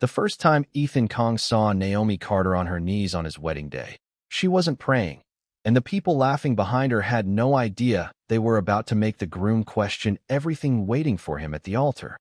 The first time Ethan Kang saw Naomi Carter on her knees on his wedding day, she wasn't praying, and the people laughing behind her had no idea they were about to make the groom question everything waiting for him at the altar.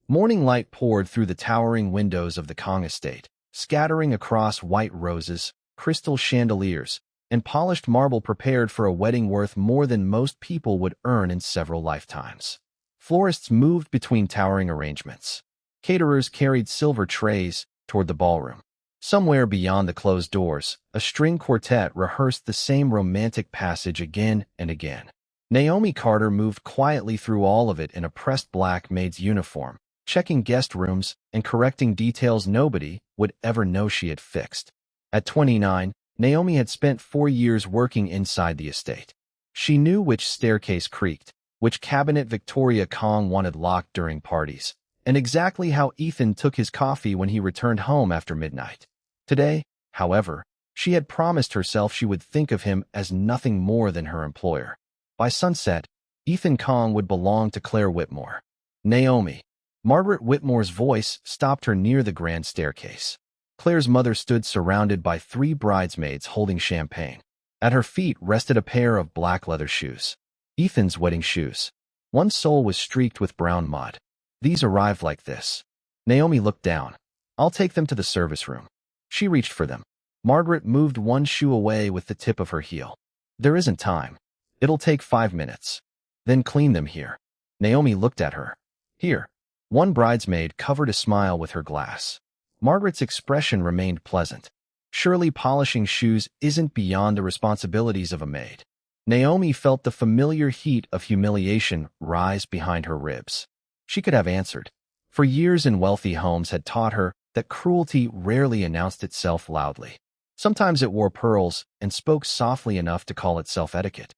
Morning light poured through the towering windows of the Kang estate, scattering across white roses, crystal chandeliers, and polished marble prepared for a wedding worth more than most people would earn in several lifetimes. Florists moved between towering arrangements. Caterers carried silver trays toward the ballroom. Somewhere beyond the closed doors, a string quartet rehearsed the same romantic passage again and again. Naomi Carter moved quietly through all of it in a pressed black maid's uniform, checking guest rooms and correcting details nobody would ever know she had fixed. At 29, Naomi had spent 4 years working inside the estate. She knew which staircase creaked, which cabinet Victoria Kang wanted locked during parties, and exactly how Ethan took his coffee when he returned home after midnight. Today, however, she had promised herself she would think of him as nothing more than her employer. By sunset, Ethan Kang would belong to Claire Whitmore. Naomi. Margaret Whitmore's voice stopped her near the grand staircase. Claire's mother stood surrounded by 3 bridesmaids holding champagne. At her feet rested a pair of black leather shoes. Ethan's wedding shoes. One sole was streaked with brown mud. These arrived like this. Naomi looked down. I'll take them to the service room. She reached for them. Margaret moved one shoe away with the tip of her heel. There isn't time. It'll take 5 minutes. Then clean them here. Naomi looked at her. Here. One bridesmaid covered a smile with her glass. Margaret's expression remained pleasant. Surely polishing shoes isn't beyond the responsibilities of a maid. Naomi felt the familiar heat of humiliation rise behind her ribs. She could have answered. For years in wealthy homes had taught her that cruelty rarely announced itself loudly. Sometimes it wore pearls and spoke softly enough to call itself etiquette.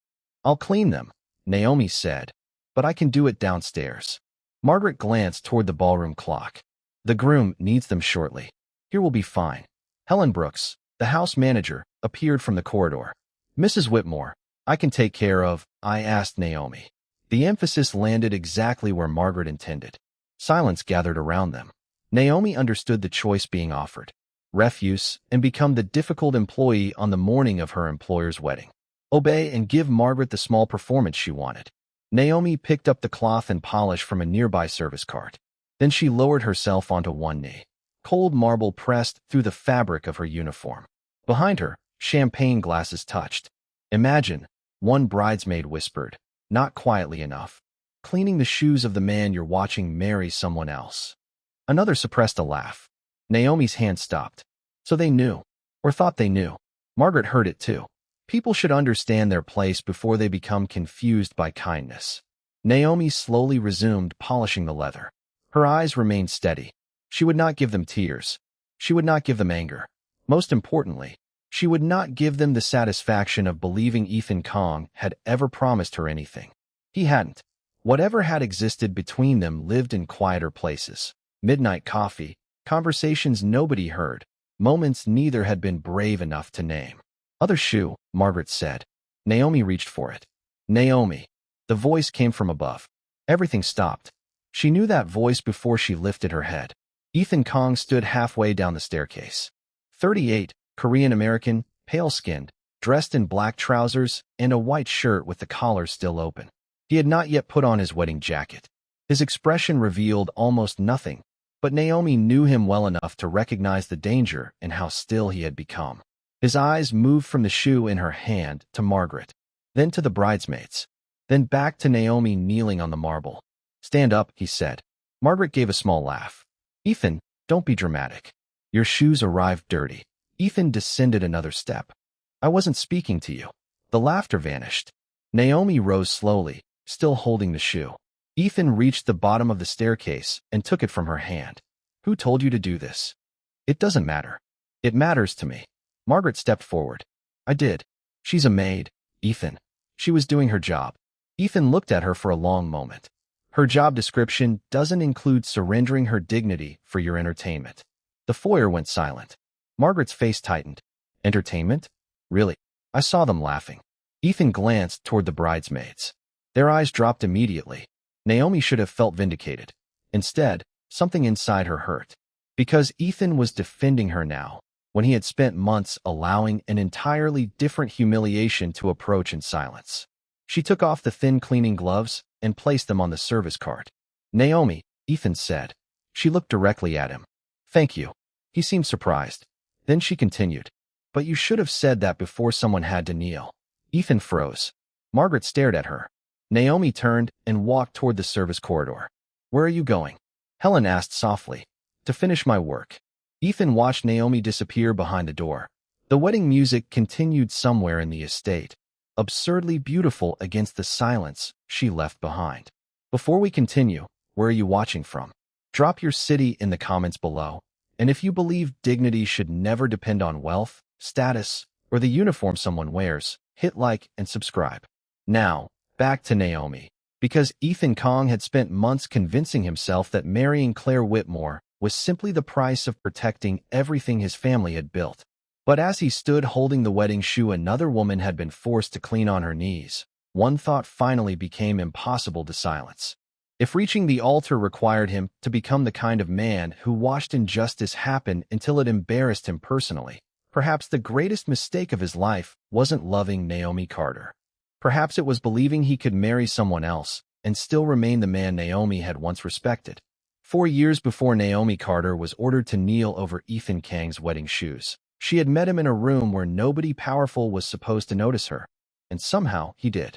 I'll clean them, Naomi said, but I can do it downstairs. Margaret glanced toward the ballroom clock. The groom needs them shortly. Here will be fine. Helen Brooks, the house manager, appeared from the corridor. Mrs. Whitmore, I can take care of, I asked Naomi. The emphasis landed exactly where Margaret intended. Silence gathered around them. Naomi understood the choice being offered. Refuse and become the difficult employee on the morning of her employer's wedding. Obey and give Margaret the small performance she wanted. Naomi picked up the cloth and polish from a nearby service cart. Then she lowered herself onto one knee. Cold marble pressed through the fabric of her uniform. Behind her, champagne glasses touched. Imagine, one bridesmaid whispered, not quietly enough. Cleaning the shoes of the man you're watching marry someone else. Another suppressed a laugh. Naomi's hand stopped. So they knew, or thought they knew. Margaret heard it too. People should understand their place before they become confused by kindness. Naomi slowly resumed polishing the leather. Her eyes remained steady. She would not give them tears. She would not give them anger. Most importantly, she would not give them the satisfaction of believing Ethan Kang had ever promised her anything. He hadn't. Whatever had existed between them lived in quieter places. Midnight coffee, conversations nobody heard, moments neither had been brave enough to name. Other shoe, Margaret said. Naomi reached for it. Naomi. The voice came from above. Everything stopped. She knew that voice before she lifted her head. Ethan Kang stood halfway down the staircase. 38, Korean-American, pale-skinned, dressed in black trousers and a white shirt with the collar still open. He had not yet put on his wedding jacket. His expression revealed almost nothing, but Naomi knew him well enough to recognize the danger and how still he had become. His eyes moved from the shoe in her hand to Margaret, then to the bridesmaids, then back to Naomi kneeling on the marble. Stand up, he said. Margaret gave a small laugh. Ethan, don't be dramatic. Your shoes arrived dirty. Ethan descended another step. I wasn't speaking to you. The laughter vanished. Naomi rose slowly, still holding the shoe. Ethan reached the bottom of the staircase and took it from her hand. Who told you to do this? It doesn't matter. It matters to me. Margaret stepped forward. I did. She's a maid, Ethan. She was doing her job. Ethan looked at her for a long moment. Her job description doesn't include surrendering her dignity for your entertainment. The foyer went silent. Margaret's face tightened. Entertainment? Really? I saw them laughing. Ethan glanced toward the bridesmaids. Their eyes dropped immediately. Naomi should have felt vindicated. Instead, something inside her hurt. Because Ethan was defending her now, when he had spent months allowing an entirely different humiliation to approach in silence. She took off the thin cleaning gloves and placed them on the service cart. "Naomi," Ethan said. She looked directly at him. "Thank you." He seemed surprised. Then she continued, "But you should have said that before someone had to kneel." Ethan froze. Margaret stared at her. Naomi turned and walked toward the service corridor. "Where are you going?" Helen asked softly. "To finish my work." Ethan watched Naomi disappear behind the door. The wedding music continued somewhere in the estate, absurdly beautiful against the silence she left behind. Before we continue, where are you watching from? Drop your city in the comments below. And if you believe dignity should never depend on wealth, status, or the uniform someone wears, hit like and subscribe. Now, back to Naomi. Because Ethan Kang had spent months convincing himself that marrying Claire Whitmore was simply the price of protecting everything his family had built. But as he stood holding the wedding shoe another woman had been forced to clean on her knees, one thought finally became impossible to silence. If reaching the altar required him to become the kind of man who watched injustice happen until it embarrassed him personally, perhaps the greatest mistake of his life wasn't loving Naomi Carter. Perhaps it was believing he could marry someone else and still remain the man Naomi had once respected. 4 years before Naomi Carter was ordered to kneel over Ethan Kang's wedding shoes, she had met him in a room where nobody powerful was supposed to notice her, and somehow he did.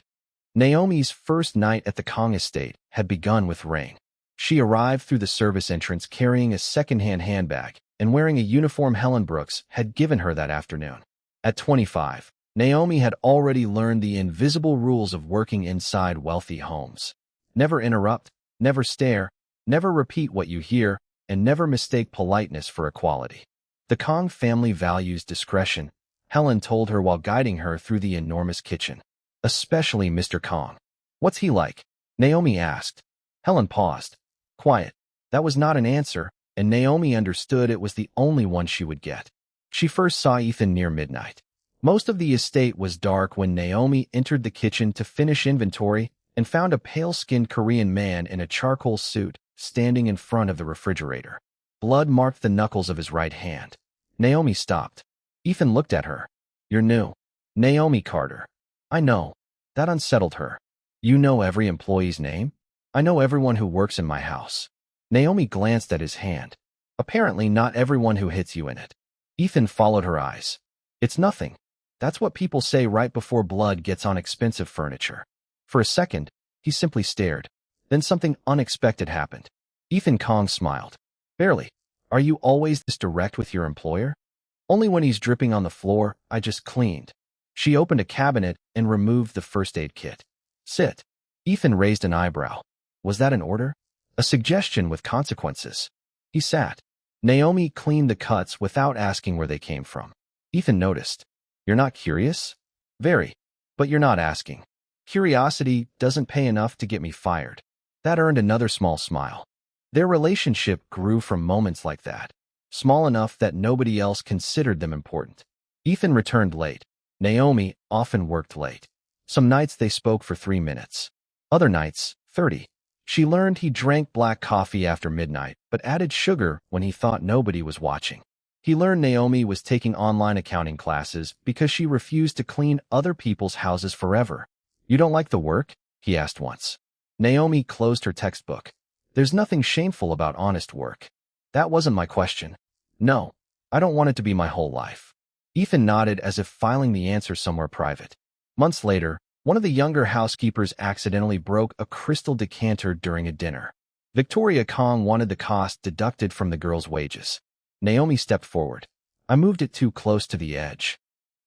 Naomi's first night at the Kang estate had begun with rain. She arrived through the service entrance carrying a second-hand handbag and wearing a uniform Helen Brooks had given her that afternoon. At 25, Naomi had already learned the invisible rules of working inside wealthy homes. Never interrupt, never stare, never repeat what you hear, and never mistake politeness for equality. The Kang family values discretion, Helen told her while guiding her through the enormous kitchen. Especially Mr. Kang. "What's he like?" Naomi asked. Helen paused. "Quiet." That was not an answer, and Naomi understood it was the only one she would get. She first saw Ethan near midnight. Most of the estate was dark when Naomi entered the kitchen to finish inventory and found a pale-skinned Korean man in a charcoal suit standing in front of the refrigerator. Blood marked the knuckles of his right hand. Naomi stopped. Ethan looked at her. "You're new." "Naomi Carter." "I know." That unsettled her. "You know every employee's name?" "I know everyone who works in my house." Naomi glanced at his hand. "Apparently not everyone who hits you in it." Ethan followed her eyes. "It's nothing. That's what people say right before blood gets on expensive furniture." For a second, he simply stared. Then something unexpected happened. Ethan Kang smiled. "Barely. Are you always this direct with your employer?" "Only when he's dripping on the floor. I just cleaned." She opened a cabinet and removed the first aid kit. "Sit." Ethan raised an eyebrow. Was that an order? A suggestion with consequences? He sat. Naomi cleaned the cuts without asking where they came from. Ethan noticed. "You're not curious?" "Very. But you're not asking." "Curiosity doesn't pay enough to get me fired." That earned another small smile. Their relationship grew from moments like that, small enough that nobody else considered them important. Ethan returned late. Naomi often worked late. Some nights they spoke for 3 minutes. Other nights, 30. She learned he drank black coffee after midnight, but added sugar when he thought nobody was watching. He learned Naomi was taking online accounting classes because she refused to clean other people's houses forever. "You don't like the work?" he asked once. Naomi closed her textbook. "There's nothing shameful about honest work." "That wasn't my question." "No, I don't want it to be my whole life." Ethan nodded as if filing the answer somewhere private. Months later, one of the younger housekeepers accidentally broke a crystal decanter during a dinner. Victoria Kang wanted the cost deducted from the girl's wages. Naomi stepped forward. "I moved it too close to the edge."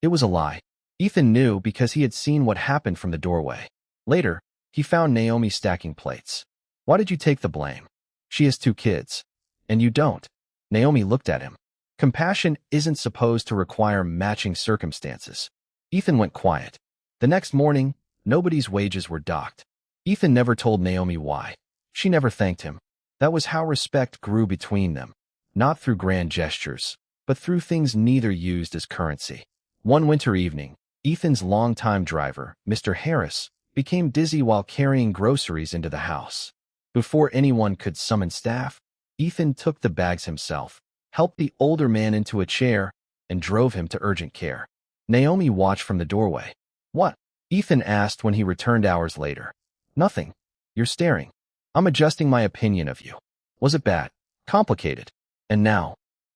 It was a lie. Ethan knew because he had seen what happened from the doorway. Later, he found Naomi stacking plates. "Why did you take the blame?" "She has 2 kids. And you don't." Naomi looked at him. Compassion isn't supposed to require matching circumstances. Ethan went quiet. The next morning, nobody's wages were docked. Ethan never told Naomi why. She never thanked him. That was how respect grew between them. Not through grand gestures, but through things neither used as currency. One winter evening, Ethan's longtime driver, Mr. Harris, became dizzy while carrying groceries into the house. Before anyone could summon staff, Ethan took the bags himself, helped the older man into a chair, and drove him to urgent care. Naomi watched from the doorway. "What?" Ethan asked when he returned hours later. "Nothing. You're staring. I'm adjusting my opinion of you. Was it bad? Complicated? And now?"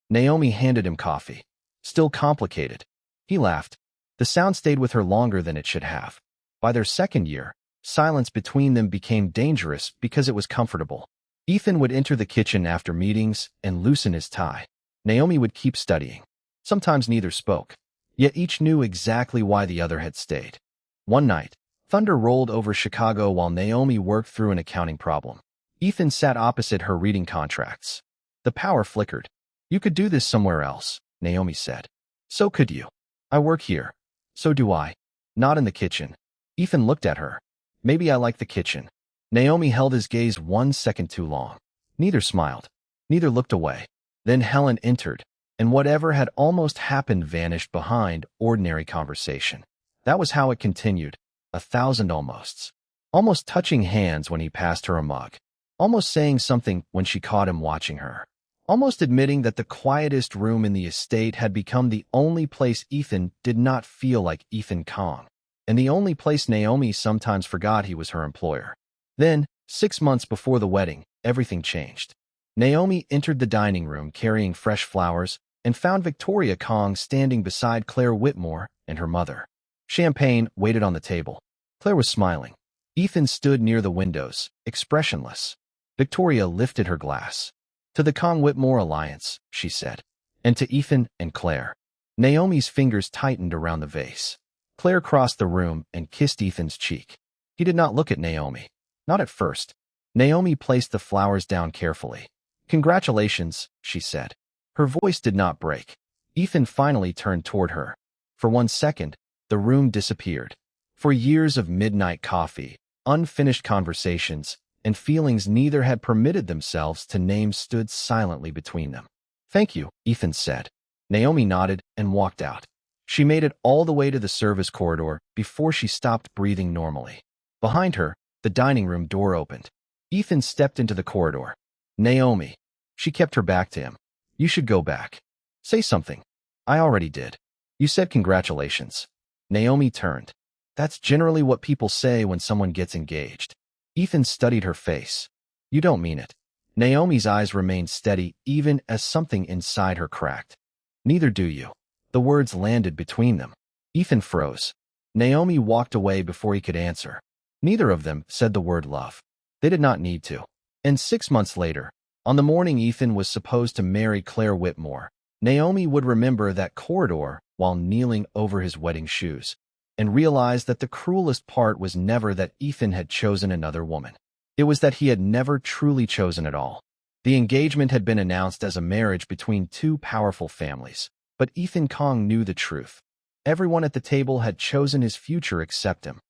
Naomi handed him coffee. "Still complicated." He laughed. The sound stayed with her longer than it should have. By their second year, silence between them became dangerous because it was comfortable. Ethan would enter the kitchen after meetings and loosen his tie. Naomi would keep studying. Sometimes neither spoke, yet each knew exactly why the other had stayed. One night, thunder rolled over Chicago while Naomi worked through an accounting problem. Ethan sat opposite her reading contracts. The power flickered. "You could do this somewhere else," Naomi said. "So could you. I work here. So do I. Not in the kitchen." Ethan looked at her. "Maybe I like the kitchen." Naomi held his gaze 1 second too long. Neither smiled. Neither looked away. Then Helen entered, and whatever had almost happened vanished behind ordinary conversation. That was how it continued, 1,000 almosts. Almost touching hands when he passed her a mug. Almost saying something when she caught him watching her. Almost admitting that the quietest room in the estate had become the only place Ethan did not feel like Ethan Kang, and the only place Naomi sometimes forgot he was her employer. Then, 6 months before the wedding, everything changed. Naomi entered the dining room carrying fresh flowers and found Victoria Kang standing beside Claire Whitmore and her mother. Champagne waited on the table. Claire was smiling. Ethan stood near the windows, expressionless. Victoria lifted her glass. "To the Kang-Whitmore alliance," she said. "And to Ethan and Claire." Naomi's fingers tightened around the vase. Claire crossed the room and kissed Ethan's cheek. He did not look at Naomi. Not at first. Naomi placed the flowers down carefully. "Congratulations," she said. Her voice did not break. Ethan finally turned toward her. For 1 second, the room disappeared. For years of midnight coffee, unfinished conversations, and feelings neither had permitted themselves to name stood silently between them. "Thank you," Ethan said. Naomi nodded and walked out. She made it all the way to the service corridor before she stopped breathing normally. Behind her, the dining room door opened. Ethan stepped into the corridor. "Naomi." She kept her back to him. "You should go back. Say something." "I already did. You said congratulations." Naomi turned. "That's generally what people say when someone gets engaged." Ethan studied her face. "You don't mean it." Naomi's eyes remained steady even as something inside her cracked. "Neither do you." The words landed between them. Ethan froze. Naomi walked away before he could answer. Neither of them said the word love. They did not need to. And 6 months later, on the morning Ethan was supposed to marry Claire Whitmore, Naomi would remember that corridor while kneeling over his wedding shoes, and realize that the cruelest part was never that Ethan had chosen another woman. It was that he had never truly chosen at all. The engagement had been announced as a marriage between two powerful families, but Ethan Kang knew the truth. Everyone at the table had chosen his future except him.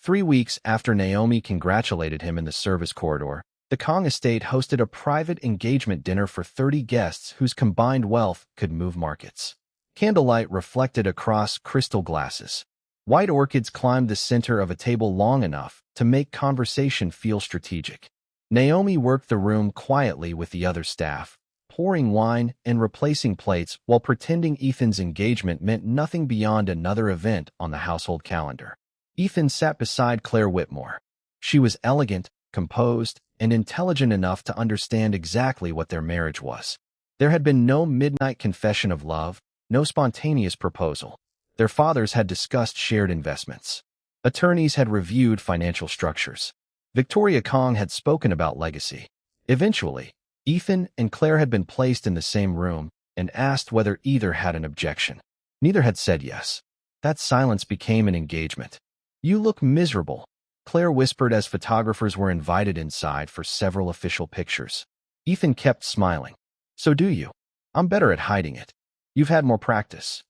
3 weeks after Naomi congratulated him in the service corridor, the Kang estate hosted a private engagement dinner for 30 guests whose combined wealth could move markets. Candlelight reflected across crystal glasses. White orchids climbed the center of a table long enough to make conversation feel strategic. Naomi worked the room quietly with the other staff, pouring wine and replacing plates while pretending Ethan's engagement meant nothing beyond another event on the household calendar. Ethan sat beside Claire Whitmore. She was elegant, composed, and intelligent enough to understand exactly what their marriage was. There had been no midnight confession of love, no spontaneous proposal. Their fathers had discussed shared investments. Attorneys had reviewed financial structures. Victoria Kang had spoken about legacy. Eventually, Ethan and Claire had been placed in the same room and asked whether either had an objection. Neither had said yes. That silence became an engagement. "You look miserable," Claire whispered as photographers were invited inside for several official pictures. Ethan kept smiling. "So do you. I'm better at hiding it. You've had more practice."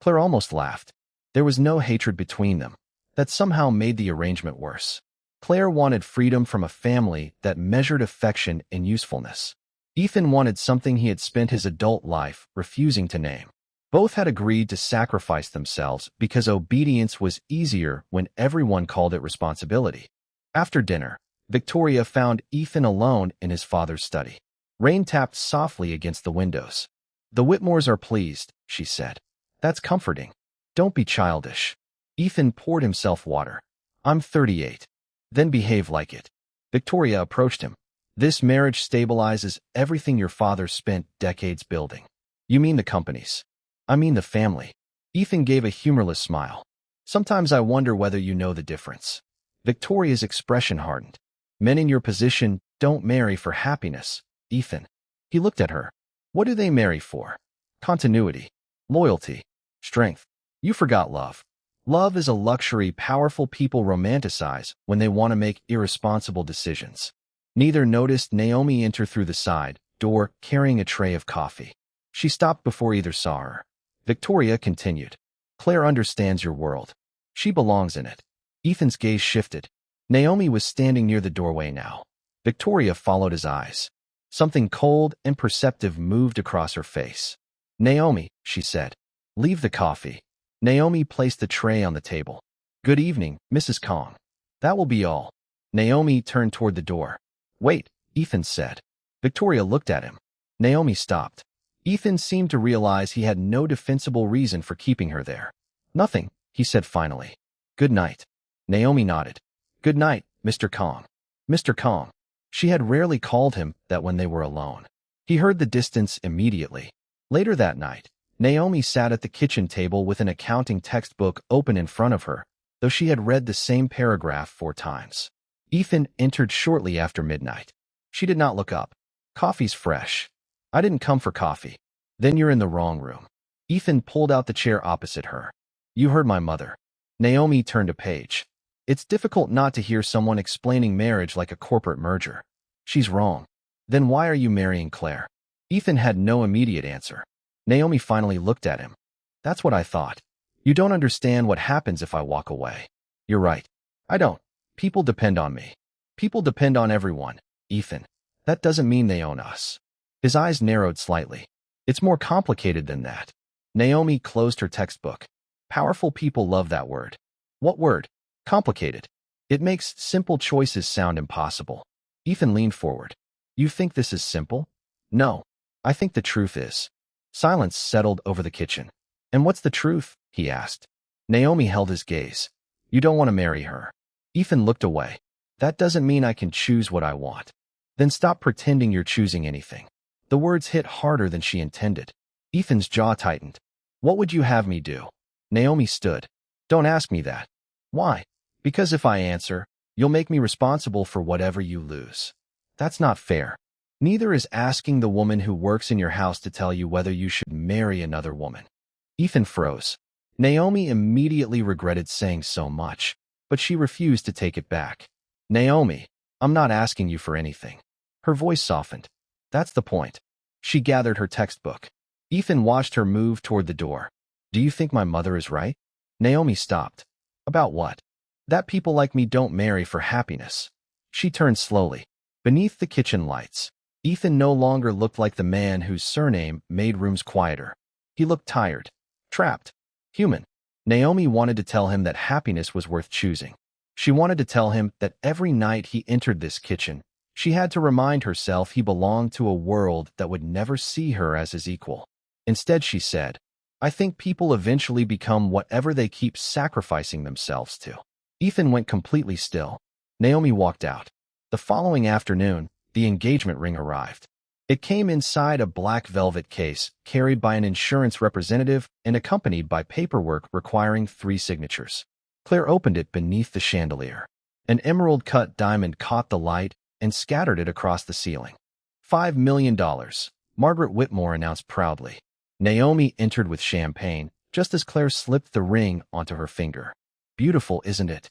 Claire almost laughed. There was no hatred between them. That somehow made the arrangement worse. Claire wanted freedom from a family that measured affection in usefulness. Ethan wanted something he had spent his adult life refusing to name. Both had agreed to sacrifice themselves because obedience was easier when everyone called it responsibility. After dinner, Victoria found Ethan alone in his father's study. Rain tapped softly against the windows. The Whitmores are pleased, she said. That's comforting. Don't be childish. Ethan poured himself water. I'm 38. Then behave like it. Victoria approached him. This marriage stabilizes everything your father spent decades building. You mean the companies? I mean the family. Ethan gave a humorless smile. Sometimes I wonder whether you know the difference. Victoria's expression hardened. Men in your position don't marry for happiness, Ethan. He looked at her. What do they marry for? Continuity, loyalty, strength. You forgot love. Love is a luxury powerful people romanticize when they want to make irresponsible decisions. Neither noticed Naomi enter through the side door carrying a tray of coffee. She stopped before either saw her. Victoria continued. Claire understands your world. She belongs in it. Ethan's gaze shifted. Naomi was standing near the doorway now. Victoria followed his eyes. Something cold and perceptive moved across her face. Naomi, she said. Leave the coffee. Naomi placed the tray on the table. Good evening, Mrs. Kang. That will be all. Naomi turned toward the door. Wait, Ethan said. Victoria looked at him. Naomi stopped. Ethan seemed to realize he had no defensible reason for keeping her there. Nothing, he said finally. Good night. Naomi nodded. Good night, Mr. Kang. Mr. Kang. She had rarely called him that when they were alone. He heard the distance immediately. Later that night, Naomi sat at the kitchen table with an accounting textbook open in front of her, though she had read the same paragraph 4 times. Ethan entered shortly after midnight. She did not look up. Coffee's fresh. I didn't come for coffee. Then you're in the wrong room. Ethan pulled out the chair opposite her. You heard my mother. Naomi turned a page. It's difficult not to hear someone explaining marriage like a corporate merger. She's wrong. Then why are you marrying Claire? Ethan had no immediate answer. Naomi finally looked at him. That's what I thought. You don't understand what happens if I walk away. You're right. I don't. People depend on me. People depend on everyone, Ethan. That doesn't mean they own us. His eyes narrowed slightly. It's more complicated than that. Naomi closed her textbook. Powerful people love that word. What word? Complicated. It makes simple choices sound impossible. Ethan leaned forward. You think this is simple? No. I think the truth is. Silence settled over the kitchen. And what's the truth? He asked. Naomi held his gaze. You don't want to marry her. Ethan looked away. That doesn't mean I can choose what I want. Then stop pretending you're choosing anything. The words hit harder than she intended. Ethan's jaw tightened. What would you have me do? Naomi stood. Don't ask me that. Why? Because if I answer, you'll make me responsible for whatever you lose. That's not fair. Neither is asking the woman who works in your house to tell you whether you should marry another woman. Ethan froze. Naomi immediately regretted saying so much, but she refused to take it back. Naomi, I'm not asking you for anything. Her voice softened. That's the point. She gathered her textbook. Ethan watched her move toward the door. Do you think my mother is right? Naomi stopped. About what? That people like me don't marry for happiness. She turned slowly. Beneath the kitchen lights, Ethan no longer looked like the man whose surname made rooms quieter. He looked tired, trapped, human. Naomi wanted to tell him that happiness was worth choosing. She wanted to tell him that every night he entered this kitchen, she had to remind herself he belonged to a world that would never see her as his equal. Instead, she said, I think people eventually become whatever they keep sacrificing themselves to. Ethan went completely still. Naomi walked out. The following afternoon, the engagement ring arrived. It came inside a black velvet case, carried by an insurance representative and accompanied by paperwork requiring 3 signatures. Claire opened it beneath the chandelier. An emerald-cut diamond caught the light and scattered it across the ceiling. $5 million, Margaret Whitmore announced proudly. Naomi entered with champagne, just as Claire slipped the ring onto her finger. Beautiful, isn't it?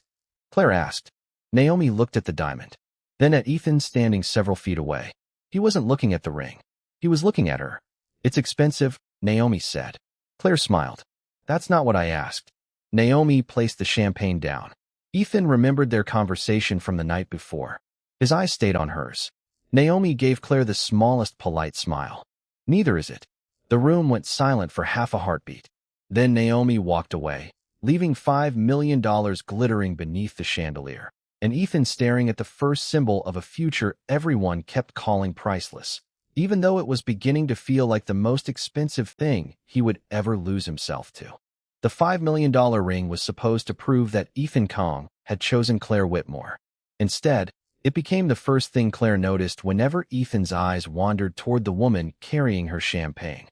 Claire asked. Naomi looked at the diamond, then at Ethan standing several feet away. He wasn't looking at the ring. He was looking at her. It's expensive, Naomi said. Claire smiled. That's not what I asked. Naomi placed the champagne down. Ethan remembered their conversation from the night before. His eyes stayed on hers. Naomi gave Claire the smallest polite smile. Neither is it. The room went silent for half a heartbeat. Then Naomi walked away, leaving $5 million glittering beneath the chandelier, and Ethan staring at the first symbol of a future everyone kept calling priceless. even though it was beginning to feel like the most expensive thing he would ever lose himself to. The $5 million ring was supposed to prove that Ethan Kang had chosen Claire Whitmore. Instead, it became the first thing Claire noticed whenever Ethan's eyes wandered toward the woman carrying her champagne.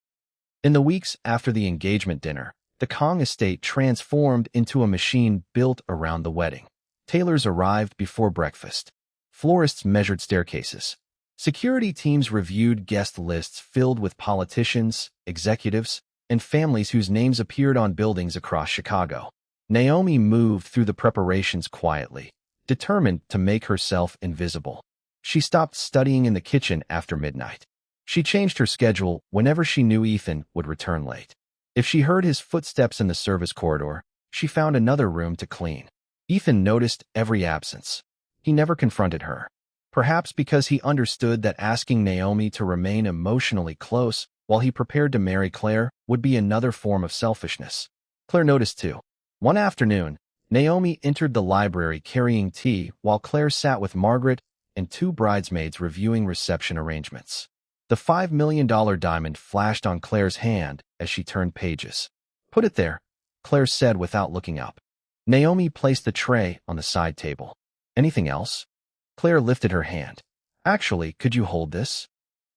In the weeks after the engagement dinner, the Kang estate transformed into a machine built around the wedding. Tailors arrived before breakfast. Florists measured staircases. Security teams reviewed guest lists filled with politicians, executives, and families whose names appeared on buildings across Chicago. Naomi moved through the preparations quietly, determined to make herself invisible. She stopped studying in the kitchen after midnight. She changed her schedule whenever she knew Ethan would return late. If she heard his footsteps in the service corridor, she found another room to clean. Ethan noticed every absence. He never confronted her. Perhaps because he understood that asking Naomi to remain emotionally close while he prepared to marry Claire would be another form of selfishness. Claire noticed too. One afternoon, Naomi entered the library carrying tea while Claire sat with Margaret and two bridesmaids reviewing reception arrangements. The $5 million diamond flashed on Claire's hand as she turned pages. "Put it there," Claire said without looking up. Naomi placed the tray on the side table. "Anything else?" Claire lifted her hand. "Actually, could you hold this?"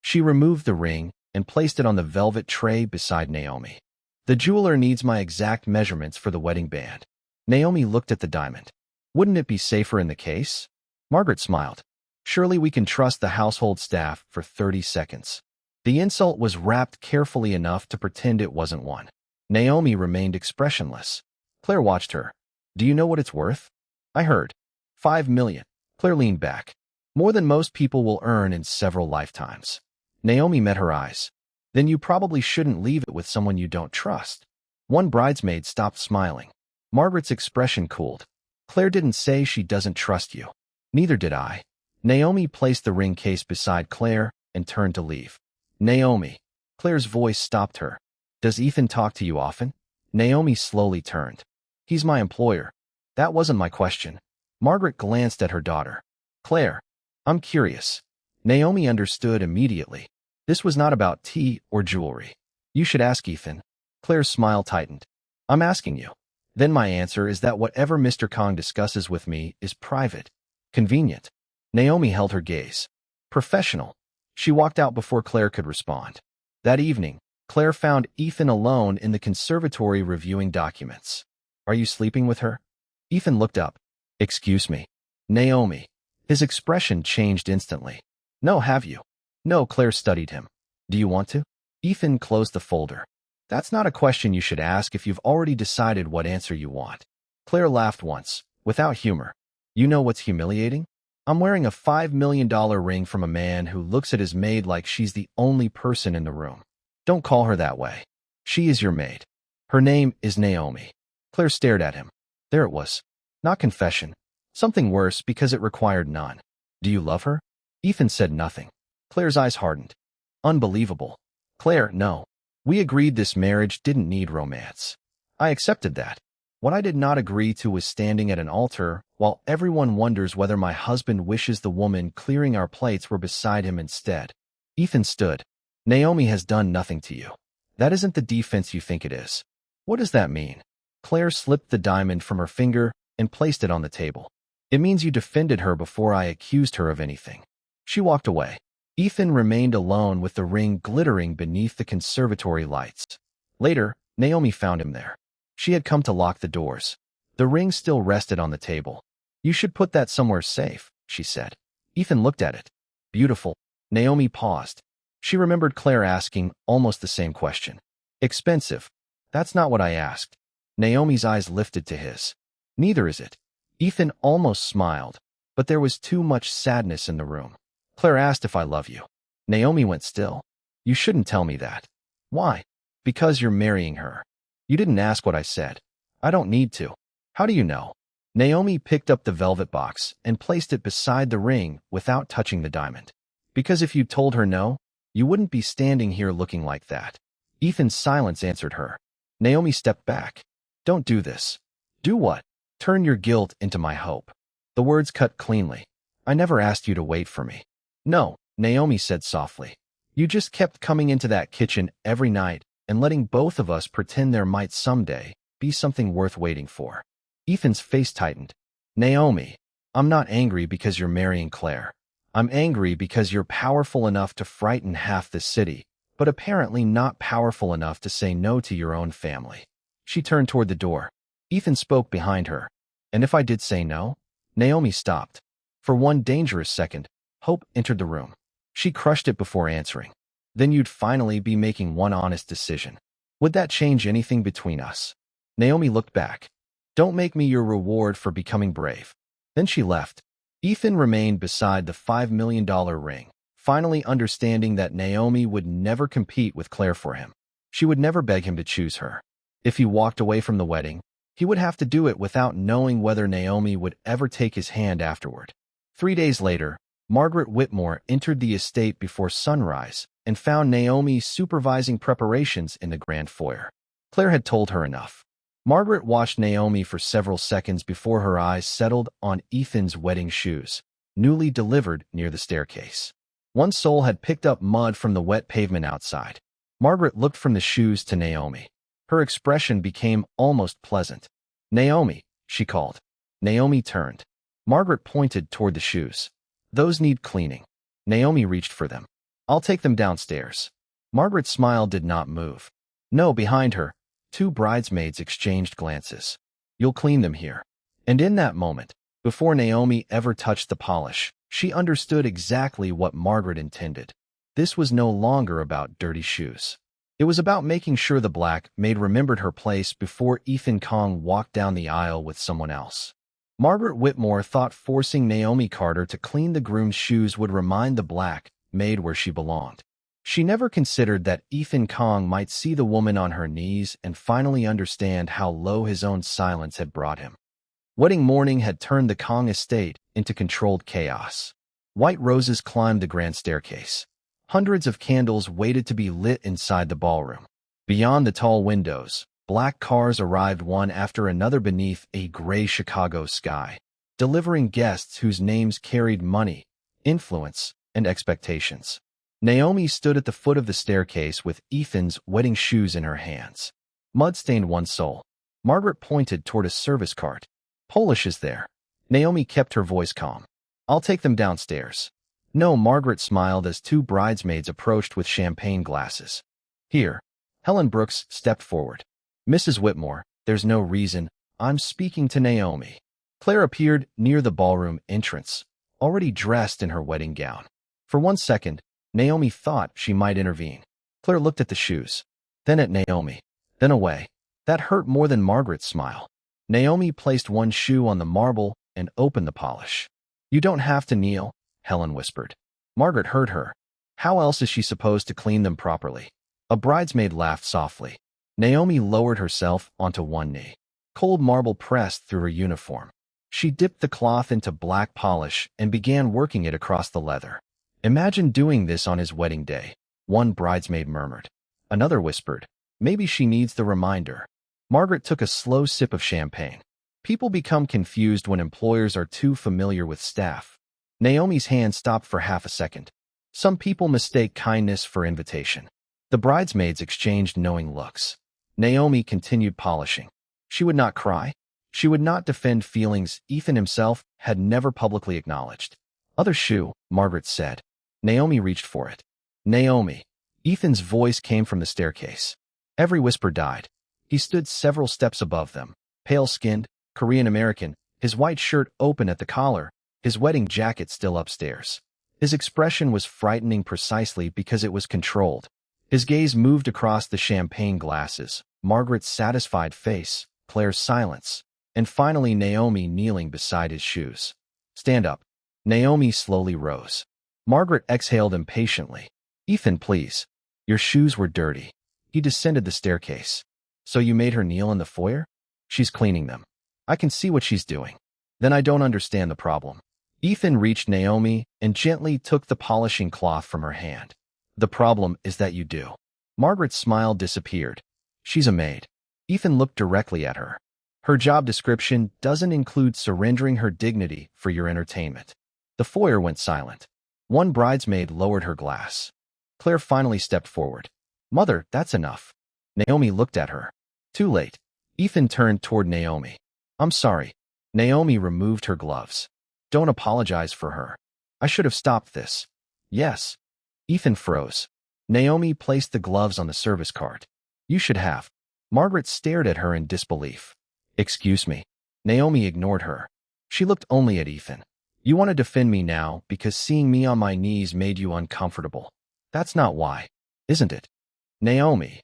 She removed the ring and placed it on the velvet tray beside Naomi. "The jeweler needs my exact measurements for the wedding band." Naomi looked at the diamond. "Wouldn't it be safer in the case?" Margaret smiled. "Surely we can trust the household staff for 30 seconds. The insult was wrapped carefully enough to pretend it wasn't one. Naomi remained expressionless. Claire watched her. "Do you know what it's worth?" "I heard. 5 million. Claire leaned back. "More than most people will earn in several lifetimes." Naomi met her eyes. "Then you probably shouldn't leave it with someone you don't trust." One bridesmaid stopped smiling. Margaret's expression cooled. "Claire didn't say she doesn't trust you." "Neither did I." Naomi placed the ring case beside Claire and turned to leave. "Naomi." Claire's voice stopped her. "Does Ethan talk to you often?" Naomi slowly turned. "He's my employer." "That wasn't my question." Margaret glanced at her daughter. "Claire, I'm curious." Naomi understood immediately. This was not about tea or jewelry. "You should ask Ethan." Claire's smile tightened. "I'm asking you." "Then my answer is that whatever Mr. Kang discusses with me is private." "Convenient." Naomi held her gaze. "Professional." She walked out before Claire could respond. That evening, Claire found Ethan alone in the conservatory reviewing documents. "Are you sleeping with her?" Ethan looked up. "Excuse me." "Naomi." His expression changed instantly. "No, have you?" "No." Claire studied him. "Do you want to?" Ethan closed the folder. "That's not a question you should ask if you've already decided what answer you want." Claire laughed once, without humor. "You know what's humiliating? I'm wearing a $5 million ring from a man who looks at his maid like she's the only person in the room." "Don't call her that way. She is your maid. Her name is Naomi." Claire stared at him. There it was. Not confession. Something worse because it required none. "Do you love her?" Ethan said nothing. Claire's eyes hardened. "Unbelievable." "Claire, no. We agreed this marriage didn't need romance. I accepted that. What I did not agree to was standing at an altar while everyone wonders whether my husband wishes the woman clearing our plates were beside him instead." Ethan stood. "Naomi has done nothing to you. That isn't the defense you think it is." "What does that mean?" Claire slipped the diamond from her finger and placed it on the table. "It means you defended her before I accused her of anything." She walked away. Ethan remained alone with the ring glittering beneath the conservatory lights. Later, Naomi found him there. She had come to lock the doors. The ring still rested on the table. "You should put that somewhere safe," she said. Ethan looked at it. "Beautiful." Naomi paused. She remembered Claire asking almost the same question. "Expensive." "That's not what I asked." Naomi's eyes lifted to his. "Neither is it." Ethan almost smiled, but there was too much sadness in the room. "Claire asked if I love you." Naomi went still. "You shouldn't tell me that." "Why?" "Because you're marrying her." "You didn't ask what I said." "I don't need to." "How do you know?" Naomi picked up the velvet box and placed it beside the ring without touching the diamond. "Because if you told her no, you wouldn't be standing here looking like that." Ethan's silence answered her. Naomi stepped back. "Don't do this." "Do what?" "Turn your guilt into my hope." The words cut cleanly. "I never asked you to wait for me." "No," Naomi said softly. You just kept coming into that kitchen every night and letting both of us pretend there might someday be something worth waiting for. Ethan's face tightened. Naomi, I'm not angry because you're marrying Claire. I'm angry because you're powerful enough to frighten half the city, but apparently not powerful enough to say no to your own family. She turned toward the door. Ethan spoke behind her. And if I did say no? Naomi stopped. For one dangerous second, hope entered the room. She crushed it before answering. Then you'd finally be making one honest decision. Would that change anything between us? Naomi looked back. Don't make me your reward for becoming brave. Then she left. Ethan remained beside the $5 million ring, finally understanding that Naomi would never compete with Claire for him. She would never beg him to choose her. If he walked away from the wedding, he would have to do it without knowing whether Naomi would ever take his hand afterward. 3 days later, Margaret Whitmore entered the estate before sunrise and found Naomi supervising preparations in the grand foyer. Claire had told her enough. Margaret watched Naomi for several seconds before her eyes settled on Ethan's wedding shoes, newly delivered near the staircase. One sole had picked up mud from the wet pavement outside. Margaret looked from the shoes to Naomi. Her expression became almost pleasant. Naomi, she called. Naomi turned. Margaret pointed toward the shoes. Those need cleaning. Naomi reached for them. I'll take them downstairs. Margaret's smile did not move. No, behind her, two bridesmaids exchanged glances. You'll clean them here. And in that moment, before Naomi ever touched the polish, she understood exactly what Margaret intended. This was no longer about dirty shoes. It was about making sure the black maid remembered her place before Ethan Kang walked down the aisle with someone else. Margaret Whitmore thought forcing Naomi Carter to clean the groom's shoes would remind the black maid where she belonged. She never considered that Ethan Kang might see the woman on her knees and finally understand how low his own silence had brought him. Wedding morning had turned the Kang estate into controlled chaos. White roses climbed the grand staircase. Hundreds of candles waited to be lit inside the ballroom. Beyond the tall windows, black cars arrived one after another beneath a gray Chicago sky, delivering guests whose names carried money, influence, and expectations. Naomi stood at the foot of the staircase with Ethan's wedding shoes in her hands. Mud stained one sole. Margaret pointed toward a service cart. Polish is there. Naomi kept her voice calm. I'll take them downstairs. No, Margaret smiled as two bridesmaids approached with champagne glasses. Here. Helen Brooks stepped forward. Mrs. Whitmore, there's no reason. I'm speaking to Naomi. Claire appeared near the ballroom entrance, already dressed in her wedding gown. For 1 second, Naomi thought she might intervene. Claire looked at the shoes, then at Naomi, then away. That hurt more than Margaret's smile. Naomi placed one shoe on the marble and opened the polish. You don't have to kneel, Helen whispered. Margaret heard her. How else is she supposed to clean them properly? A bridesmaid laughed softly. Naomi lowered herself onto one knee. Cold marble pressed through her uniform. She dipped the cloth into black polish and began working it across the leather. Imagine doing this on his wedding day, one bridesmaid murmured. Another whispered, maybe she needs the reminder. Margaret took a slow sip of champagne. People become confused when employers are too familiar with staff. Naomi's hand stopped for half a second. Some people mistake kindness for invitation. The bridesmaids exchanged knowing looks. Naomi continued polishing. She would not cry. She would not defend feelings Ethan himself had never publicly acknowledged. Other shoe, Margaret said. Naomi reached for it. Naomi. Ethan's voice came from the staircase. Every whisper died. He stood several steps above them, pale-skinned, Korean-American, his white shirt open at the collar, his wedding jacket still upstairs. His expression was frightening precisely because it was controlled. His gaze moved across the champagne glasses, Margaret's satisfied face, Claire's silence, and finally Naomi kneeling beside his shoes. Stand up. Naomi slowly rose. Margaret exhaled impatiently. Ethan, please. Your shoes were dirty. He descended the staircase. So you made her kneel in the foyer? She's cleaning them. I can see what she's doing. Then I don't understand the problem. Ethan reached Naomi and gently took the polishing cloth from her hand. The problem is that you do. Margaret's smile disappeared. She's a maid. Ethan looked directly at her. Her job description doesn't include surrendering her dignity for your entertainment. The foyer went silent. One bridesmaid lowered her glass. Claire finally stepped forward. Mother, that's enough. Naomi looked at her. Too late. Ethan turned toward Naomi. I'm sorry. Naomi removed her gloves. Don't apologize for her. I should have stopped this. Yes. Ethan froze. Naomi placed the gloves on the service cart. You should have. Margaret stared at her in disbelief. Excuse me. Naomi ignored her. She looked only at Ethan. You want to defend me now because seeing me on my knees made you uncomfortable. That's not why, isn't it? Naomi.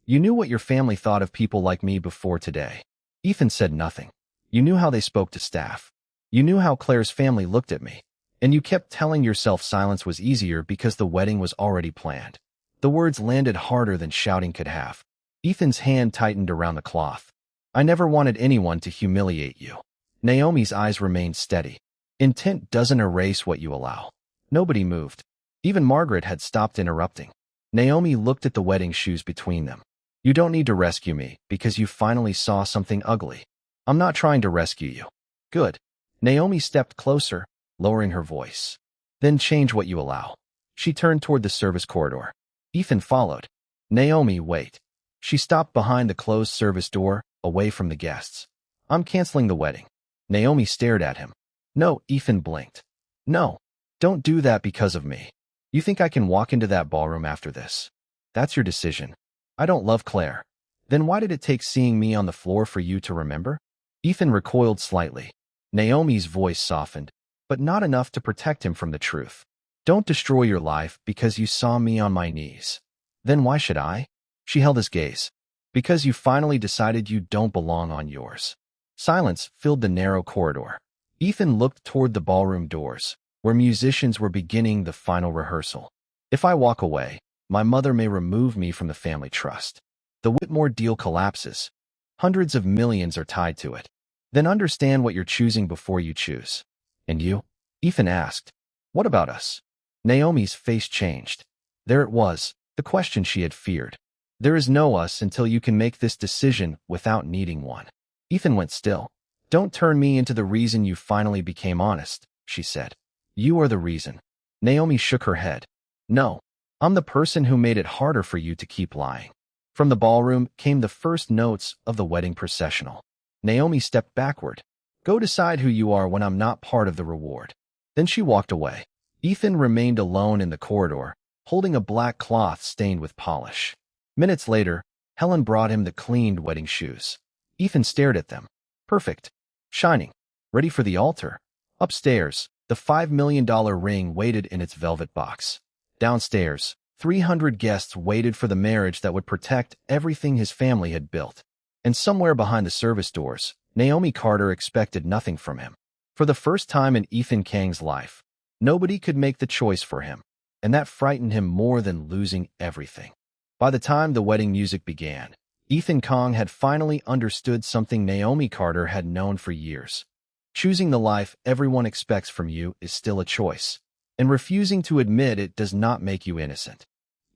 You knew what your family thought of people like me before today. Ethan said nothing. You knew how they spoke to staff. You knew how Claire's family looked at me. And you kept telling yourself silence was easier because the wedding was already planned. The words landed harder than shouting could have. Ethan's hand tightened around the cloth. I never wanted anyone to humiliate you. Naomi's eyes remained steady. Intent doesn't erase what you allow. Nobody moved. Even Margaret had stopped interrupting. Naomi looked at the wedding shoes between them. You don't need to rescue me because you finally saw something ugly. I'm not trying to rescue you. Good. Naomi stepped closer, lowering her voice. Then change what you allow. She turned toward the service corridor. Ethan followed. Naomi, wait. She stopped behind the closed service door, away from the guests. I'm canceling the wedding. Naomi stared at him. No, Ethan blinked. No. Don't do that because of me. You think I can walk into that ballroom after this? That's your decision. I don't love Claire. Then why did it take seeing me on the floor for you to remember? Ethan recoiled slightly. Naomi's voice softened, but not enough to protect him from the truth. Don't destroy your life because you saw me on my knees. Then why should I? She held his gaze. Because you finally decided you don't belong on yours. Silence filled the narrow corridor. Ethan looked toward the ballroom doors, where musicians were beginning the final rehearsal. If I walk away, my mother may remove me from the family trust. The Whitmore deal collapses. Hundreds of millions are tied to it. Then understand what you're choosing before you choose. And you? Ethan asked. What about us? Naomi's face changed. There it was, the question she had feared. There is no us until you can make this decision without needing one. Ethan went still. Don't turn me into the reason you finally became honest, she said. You are the reason. Naomi shook her head. No, I'm the person who made it harder for you to keep lying. From the ballroom came the first notes of the wedding processional. Naomi stepped backward. Go decide who you are when I'm not part of the reward. Then she walked away. Ethan remained alone in the corridor, holding a black cloth stained with polish. Minutes later, Helen brought him the cleaned wedding shoes. Ethan stared at them. Perfect. Shining. Ready for the altar. Upstairs, the $5 million ring waited in its velvet box. Downstairs, 300 guests waited for the marriage that would protect everything his family had built. And somewhere behind the service doors, Naomi Carter expected nothing from him. For the first time in Ethan Kang's life, nobody could make the choice for him, and that frightened him more than losing everything. By the time the wedding music began, Ethan Kang had finally understood something Naomi Carter had known for years. Choosing the life everyone expects from you is still a choice, and refusing to admit it does not make you innocent.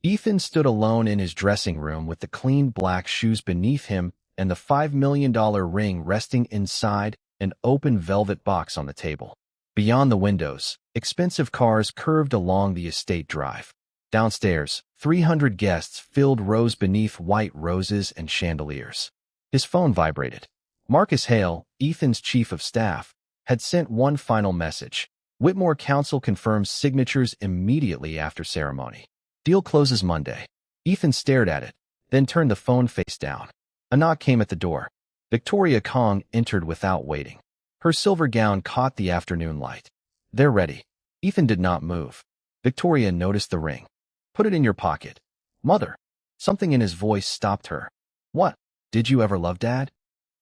Ethan stood alone in his dressing room with the clean black shoes beneath him and the $5 million ring resting inside an open velvet box on the table. Beyond the windows, expensive cars curved along the estate drive. Downstairs, 300 guests filled rows beneath white roses and chandeliers. His phone vibrated. Marcus Hale, Ethan's chief of staff, had sent one final message. Whitmore Council confirms signatures immediately after ceremony. Deal closes Monday. Ethan stared at it, then turned the phone face down. A knock came at the door. Victoria Kang entered without waiting. Her silver gown caught the afternoon light. They're ready. Ethan did not move. Victoria noticed the ring. Put it in your pocket. Mother. Something in his voice stopped her. What? Did you ever love Dad?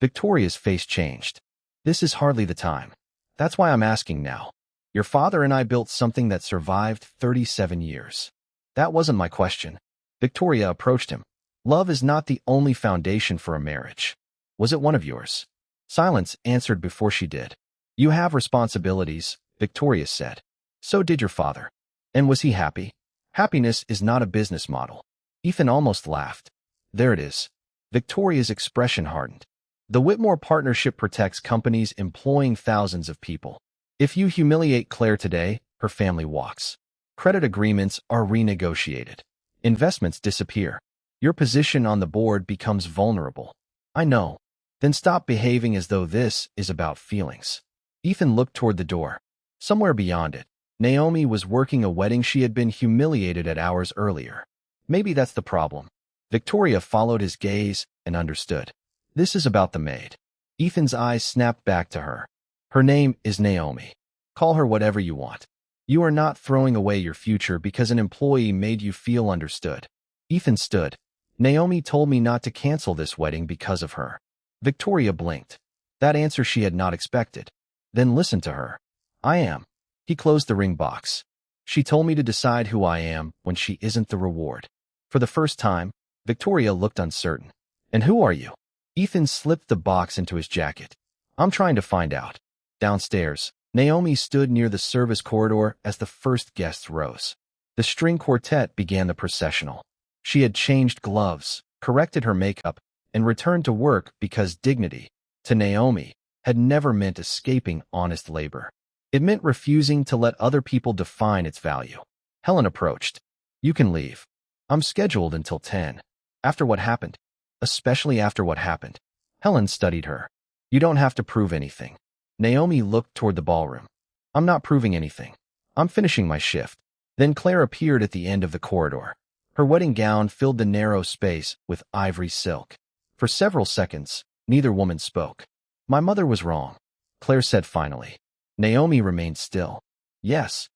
Victoria's face changed. This is hardly the time. That's why I'm asking now. Your father and I built something that survived 37 years. That wasn't my question. Victoria approached him. Love is not the only foundation for a marriage. Was it one of yours? Silence answered before she did. You have responsibilities, Victoria said. So did your father. And was he happy? Happiness is not a business model. Ethan almost laughed. There it is. Victoria's expression hardened. The Whitmore partnership protects companies employing thousands of people. If you humiliate Claire today, her family walks. Credit agreements are renegotiated. Investments disappear. Your position on the board becomes vulnerable. I know. Then stop behaving as though this is about feelings. Ethan looked toward the door. Somewhere beyond it, Naomi was working a wedding she had been humiliated at hours earlier. Maybe that's the problem. Victoria followed his gaze and understood. This is about the maid. Ethan's eyes snapped back to her. Her name is Naomi. Call her whatever you want. You are not throwing away your future because an employee made you feel understood. Ethan stood. Naomi told me not to cancel this wedding because of her. Victoria blinked. That answer she had not expected. Then listen to her. I am. He closed the ring box. She told me to decide who I am when she isn't the reward. For the first time, Victoria looked uncertain. And who are you? Ethan slipped the box into his jacket. I'm trying to find out. Downstairs, Naomi stood near the service corridor as the first guests rose. The string quartet began the processional. She had changed gloves, corrected her makeup, and returned to work because dignity, to Naomi, had never meant escaping honest labor. It meant refusing to let other people define its value. Helen approached. You can leave. I'm scheduled until 10. After what happened. Especially after what happened. Helen studied her. You don't have to prove anything. Naomi looked toward the ballroom. I'm not proving anything. I'm finishing my shift. Then Claire appeared at the end of the corridor. Her wedding gown filled the narrow space with ivory silk. For several seconds, neither woman spoke. My mother was wrong, Claire said finally. Naomi remained still. Yes.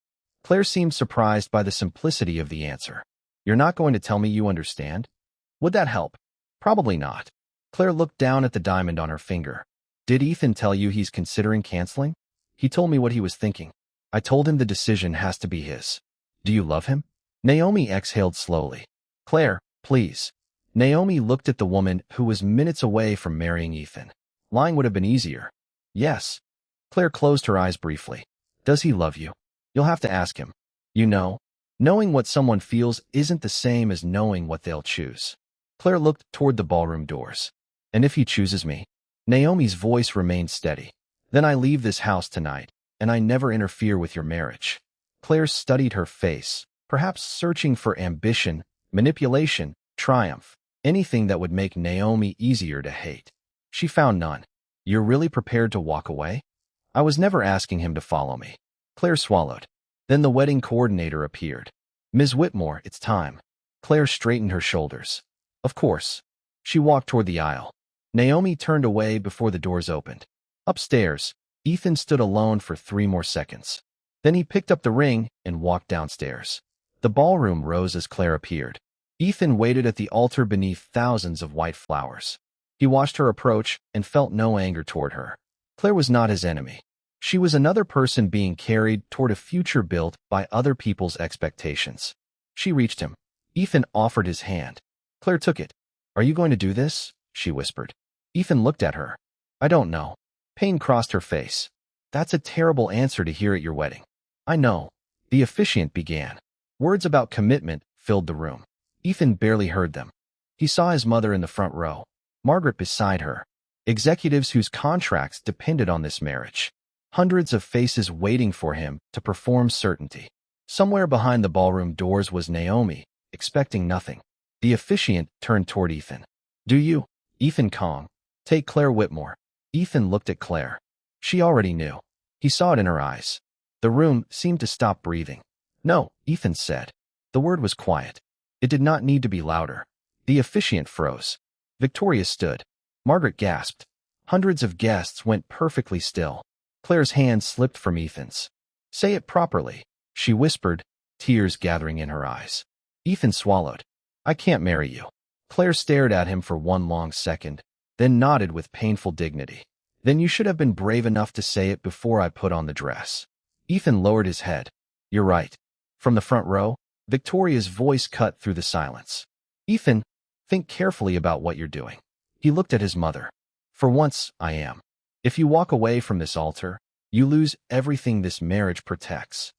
Claire seemed surprised by the simplicity of the answer. You're not going to tell me you understand? Would that help? Probably not. Claire looked down at the diamond on her finger. Did Ethan tell you he's considering canceling? He told me what he was thinking. I told him the decision has to be his. Do you love him? Naomi exhaled slowly. Claire, please. Naomi looked at the woman who was minutes away from marrying Ethan. Lying would have been easier. Yes. Claire closed her eyes briefly. Does he love you? You'll have to ask him. You know, knowing what someone feels isn't the same as knowing what they'll choose. Claire looked toward the ballroom doors. And if he chooses me? Naomi's voice remained steady. Then I leave this house tonight, and I never interfere with your marriage. Claire studied her face, perhaps searching for ambition, manipulation, triumph, anything that would make Naomi easier to hate. She found none. You're really prepared to walk away? I was never asking him to follow me. Claire swallowed. Then the wedding coordinator appeared. Ms. Whitmore, it's time. Claire straightened her shoulders. Of course. She walked toward the aisle. Naomi turned away before the doors opened. Upstairs, Ethan stood alone for 3 more seconds. Then he picked up the ring and walked downstairs. The ballroom rose as Claire appeared. Ethan waited at the altar beneath thousands of white flowers. He watched her approach and felt no anger toward her. Claire was not his enemy. She was another person being carried toward a future built by other people's expectations. She reached him. Ethan offered his hand. Claire took it. Are you going to do this? She whispered. Ethan looked at her. I don't know. Pain crossed her face. That's a terrible answer to hear at your wedding. I know. The officiant began. Words about commitment filled the room. Ethan barely heard them. He saw his mother in the front row, Margaret beside her, executives whose contracts depended on this marriage. Hundreds of faces waiting for him to perform certainty. Somewhere behind the ballroom doors was Naomi, expecting nothing. The officiant turned toward Ethan. Do you, Ethan Kang, take Claire Whitmore? Ethan looked at Claire. She already knew. He saw it in her eyes. The room seemed to stop breathing. No, Ethan said. The word was quiet. It did not need to be louder. The officiant froze. Victoria stood. Margaret gasped. Hundreds of guests went perfectly still. Claire's hand slipped from Ethan's. Say it properly, she whispered, tears gathering in her eyes. Ethan swallowed. I can't marry you. Claire stared at him for one long second, then nodded with painful dignity. Then you should have been brave enough to say it before I put on the dress. Ethan lowered his head. You're right. From the front row, Victoria's voice cut through the silence. Ethan, think carefully about what you're doing. He looked at his mother. For once, I am. If you walk away from this altar, you lose everything this marriage protects.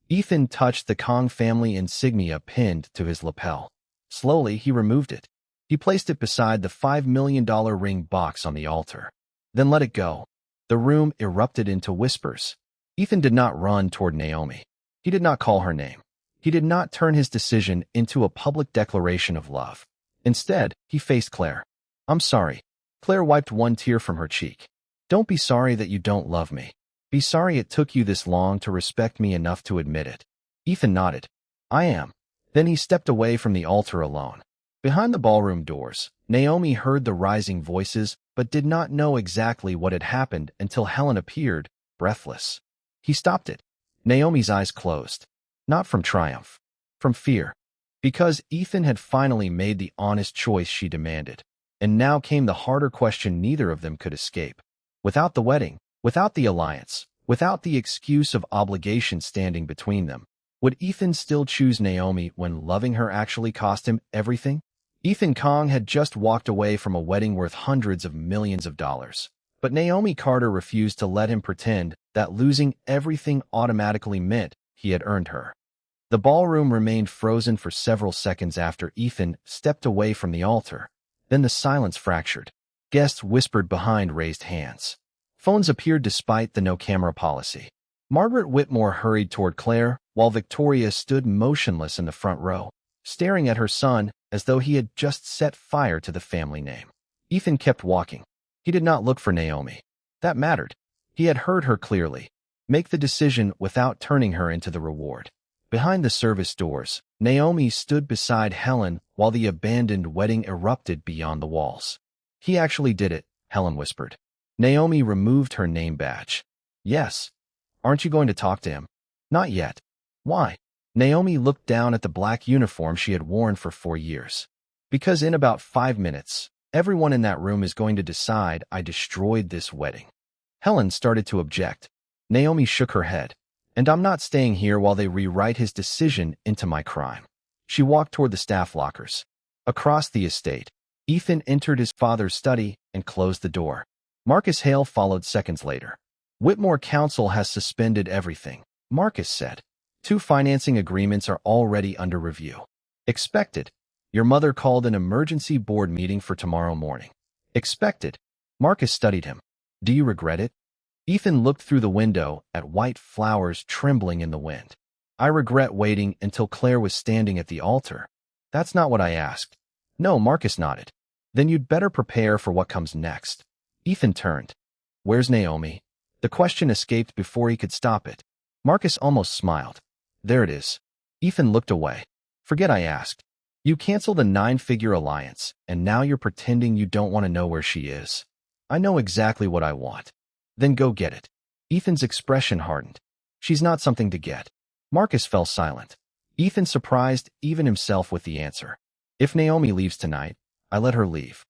Ethan touched the Kang family insignia pinned to his lapel. Slowly, he removed it. He placed it beside the $5 million ring box on the altar. Then let it go. The room erupted into whispers. Ethan did not run toward Naomi. He did not call her name. He did not turn his decision into a public declaration of love. Instead, he faced Claire. "I'm sorry." Claire wiped one tear from her cheek. "Don't be sorry that you don't love me. Be sorry it took you this long to respect me enough to admit it." Ethan nodded. "I am." Then he stepped away from the altar alone. Behind the ballroom doors, Naomi heard the rising voices but did not know exactly what had happened until Helen appeared, breathless. He stopped it. Naomi's eyes closed. Not from triumph. From fear. Because Ethan had finally made the honest choice she demanded. And now came the harder question neither of them could escape. Without the wedding, without the alliance, without the excuse of obligation standing between them, would Ethan still choose Naomi when loving her actually cost him everything? Ethan Kang had just walked away from a wedding worth hundreds of millions of dollars. But Naomi Carter refused to let him pretend that losing everything automatically meant he had earned her. The ballroom remained frozen for several seconds after Ethan stepped away from the altar. Then the silence fractured. Guests whispered behind raised hands. Phones appeared despite the no-camera policy. Margaret Whitmore hurried toward Claire, while Victoria stood motionless in the front row, staring at her son as though he had just set fire to the family name. Ethan kept walking. He did not look for Naomi. That mattered. He had heard her clearly. Make the decision without turning her into the reward. Behind the service doors, Naomi stood beside Helen while the abandoned wedding erupted beyond the walls. "He actually did it," Helen whispered. Naomi removed her name badge. "Yes." "Aren't you going to talk to him?" "Not yet." "Why?" Naomi looked down at the black uniform she had worn for 4 years. "Because in about 5 minutes, everyone in that room is going to decide I destroyed this wedding." Helen started to object. Naomi shook her head. "And I'm not staying here while they rewrite his decision into my crime." She walked toward the staff lockers. Across the estate, Ethan entered his father's study and closed the door. Marcus Hale followed seconds later. "Whitmore Council has suspended everything," Marcus said. "2 financing agreements are already under review. Expected. Your mother called an emergency board meeting for tomorrow morning." "Expected." Marcus studied him. "Do you regret it?" Ethan looked through the window at white flowers trembling in the wind. "I regret waiting until Claire was standing at the altar." "That's not what I asked." "No," Marcus nodded. "Then you'd better prepare for what comes next." Ethan turned. "Where's Naomi?" The question escaped before he could stop it. Marcus almost smiled. "There it is." Ethan looked away. "Forget I asked. You canceled a 9-figure alliance, and now you're pretending you don't want to know where she is. I know exactly what I want. Then go get it." Ethan's expression hardened. "She's not something to get." Marcus fell silent. Ethan surprised even himself with the answer. "If Naomi leaves tonight, I let her leave.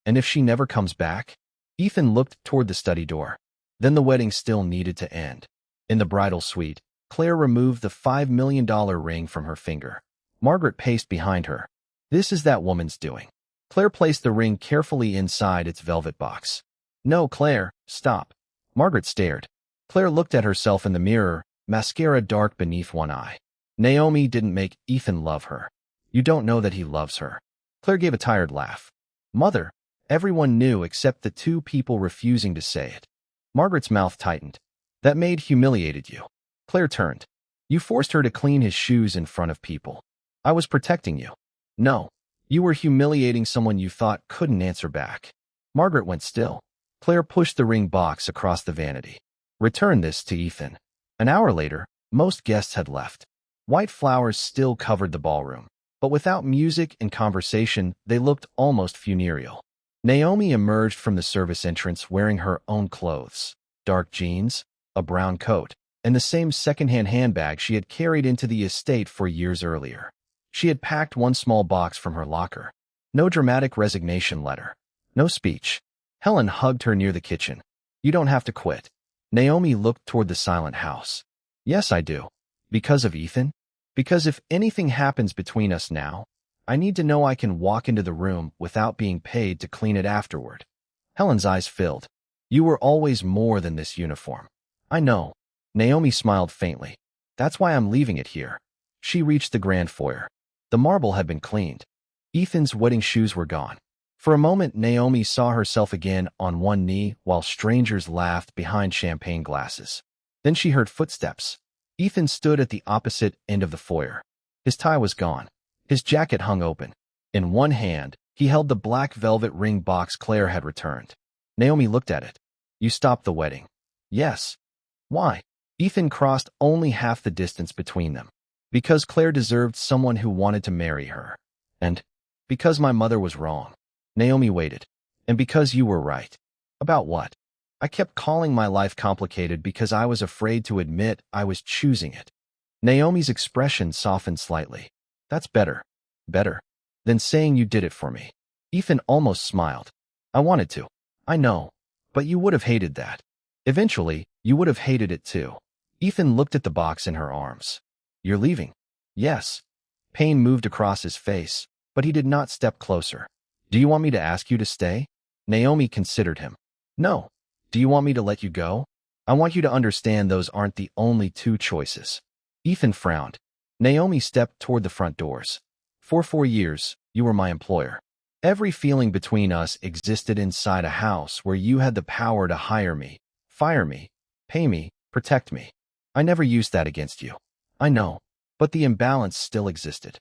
And if she never comes back?" Ethan looked toward the study door. Then the wedding still needed to end. In the bridal suite, Claire removed the $5 million ring from her finger. Margaret paced behind her. "This is that woman's doing." Claire placed the ring carefully inside its velvet box. "No, Claire, stop." Margaret stared. Claire looked at herself in the mirror, mascara dark beneath one eye. Naomi didn't make Ethan love her. You don't know that he loves her. Claire gave a tired laugh. "Mother." Everyone knew except the 2 people refusing to say it. Margaret's mouth tightened. "That maid humiliated you." Claire turned. "You forced her to clean his shoes in front of people." "I was protecting you." "No. You were humiliating someone you thought couldn't answer back." Margaret went still. Claire pushed the ring box across the vanity. "Return this to Ethan." An hour later, most guests had left. White flowers still covered the ballroom, but without music and conversation, they looked almost funereal. Naomi emerged from the service entrance wearing her own clothes, dark jeans, a brown coat, and the same second-hand handbag she had carried into the estate 4 years earlier. She had packed one small box from her locker. No dramatic resignation letter. No speech. Helen hugged her near the kitchen. "You don't have to quit." Naomi looked toward the silent house. "Yes, I do." "Because of Ethan?" "Because if anything happens between us now, I need to know I can walk into the room without being paid to clean it afterward." Helen's eyes filled. "You were always more than this uniform." "I know." Naomi smiled faintly. "That's why I'm leaving it here." She reached the grand foyer. The marble had been cleaned. Ethan's wedding shoes were gone. For a moment, Naomi saw herself again on one knee while strangers laughed behind champagne glasses. Then she heard footsteps. Ethan stood at the opposite end of the foyer. His tie was gone. His jacket hung open. In one hand, he held the black velvet ring box Claire had returned. Naomi looked at it. You stopped the wedding. Yes. Why? Ethan crossed only half the distance between them. Because Claire deserved someone who wanted to marry her. And because my mother was wrong. Naomi waited. And because you were right. About what? I kept calling my life complicated because I was afraid to admit I was choosing it. Naomi's expression softened slightly. That's better. Better than saying you did it for me. Ethan almost smiled. I wanted to. I know. But you would have hated that. Eventually, you would have hated it too. Ethan looked at the box in her arms. You're leaving? Yes. Pain moved across his face, but he did not step closer. Do you want me to ask you to stay? Naomi considered him. No. Do you want me to let you go? I want you to understand those aren't the only two choices. Ethan frowned. Naomi stepped toward the front doors. For 4 years, you were my employer. Every feeling between us existed inside a house where you had the power to hire me, fire me, pay me, protect me. I never used that against you. I know, but the imbalance still existed.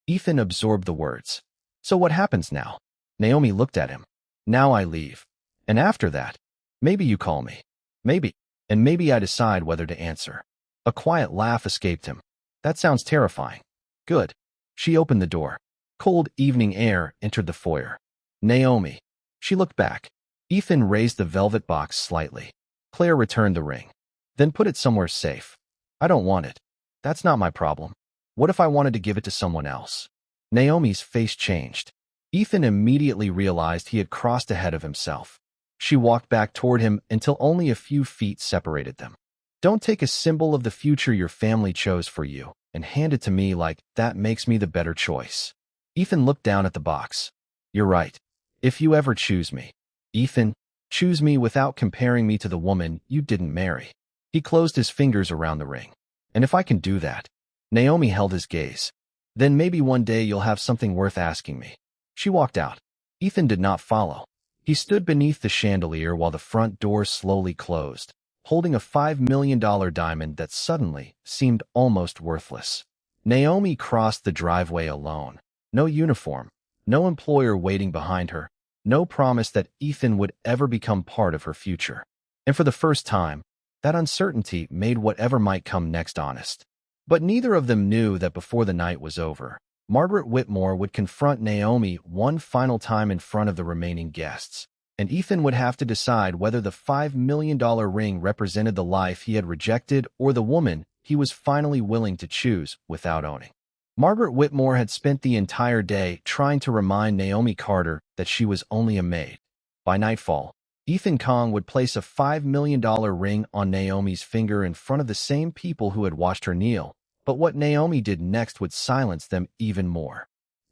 Ethan absorbed the words. So what happens now? Naomi looked at him. Now I leave. And after that, maybe you call me. Maybe. And maybe I decide whether to answer. A quiet laugh escaped him. That sounds terrifying. Good. She opened the door. Cold evening air entered the foyer. Naomi. She looked back. Ethan raised the velvet box slightly. Claire returned the ring. Then put it somewhere safe. I don't want it. That's not my problem. What if I wanted to give it to someone else? Naomi's face changed. Ethan immediately realized he had crossed ahead of himself. She walked back toward him until only a few feet separated them. Don't take a symbol of the future your family chose for you and hand it to me like that makes me the better choice. Ethan looked down at the box. You're right. If you ever choose me. Ethan, choose me without comparing me to the woman you didn't marry. He closed his fingers around the ring. And if I can do that, Naomi held his gaze. Then maybe one day you'll have something worth asking me. She walked out. Ethan did not follow. He stood beneath the chandelier while the front door slowly closed, holding a $5 million diamond that suddenly seemed almost worthless. Naomi crossed the driveway alone. No uniform, no employer waiting behind her, no promise that Ethan would ever become part of her future. And for the first time, that uncertainty made whatever might come next honest. But neither of them knew that before the night was over, Margaret Whitmore would confront Naomi one final time in front of the remaining guests, and Ethan would have to decide whether the $5 million ring represented the life he had rejected or the woman he was finally willing to choose without owning. Margaret Whitmore had spent the entire day trying to remind Naomi Carter that she was only a maid. By nightfall, Ethan Kang would place a $5 million ring on Naomi's finger in front of the same people who had watched her kneel, but what Naomi did next would silence them even more.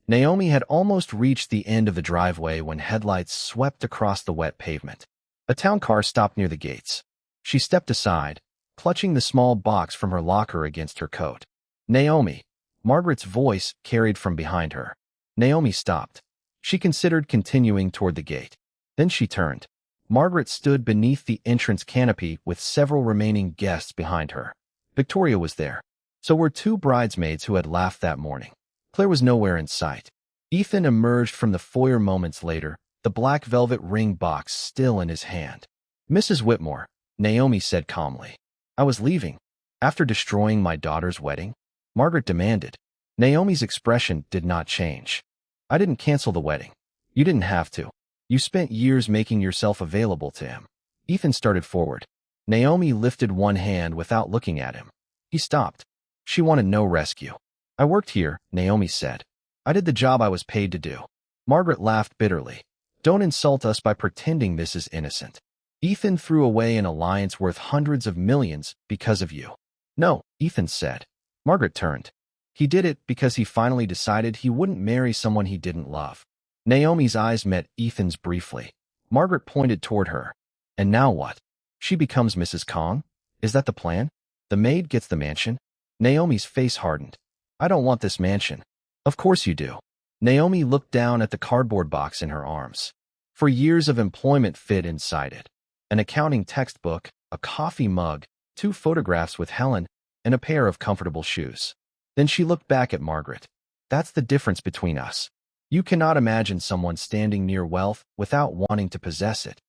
Naomi had almost reached the end of the driveway when headlights swept across the wet pavement. A town car stopped near the gates. She stepped aside, clutching the small box from her locker against her coat. Naomi. Margaret's voice carried from behind her. Naomi stopped. She considered continuing toward the gate. Then she turned. Margaret stood beneath the entrance canopy with several remaining guests behind her. Victoria was there. So were 2 bridesmaids who had laughed that morning. Claire was nowhere in sight. Ethan emerged from the foyer moments later, the black velvet ring box still in his hand. Mrs. Whitmore, Naomi said calmly. I was leaving. After destroying my daughter's wedding? Margaret demanded. Naomi's expression did not change. I didn't cancel the wedding. You didn't have to. You spent years making yourself available to him. Ethan started forward. Naomi lifted one hand without looking at him. He stopped. She wanted no rescue. I worked here, Naomi said. I did the job I was paid to do. Margaret laughed bitterly. Don't insult us by pretending this is innocent. Ethan threw away an alliance worth hundreds of millions because of you. No, Ethan said. Margaret turned. He did it because he finally decided he wouldn't marry someone he didn't love. Naomi's eyes met Ethan's briefly. Margaret pointed toward her. And now what? She becomes Mrs. Kang? Is that the plan? The maid gets the mansion? Naomi's face hardened. I don't want this mansion. Of course you do. Naomi looked down at the cardboard box in her arms. For years of employment fit inside it. An accounting textbook, a coffee mug, 2 photographs with Helen, and a pair of comfortable shoes. Then she looked back at Margaret. That's the difference between us. You cannot imagine someone standing near wealth without wanting to possess it.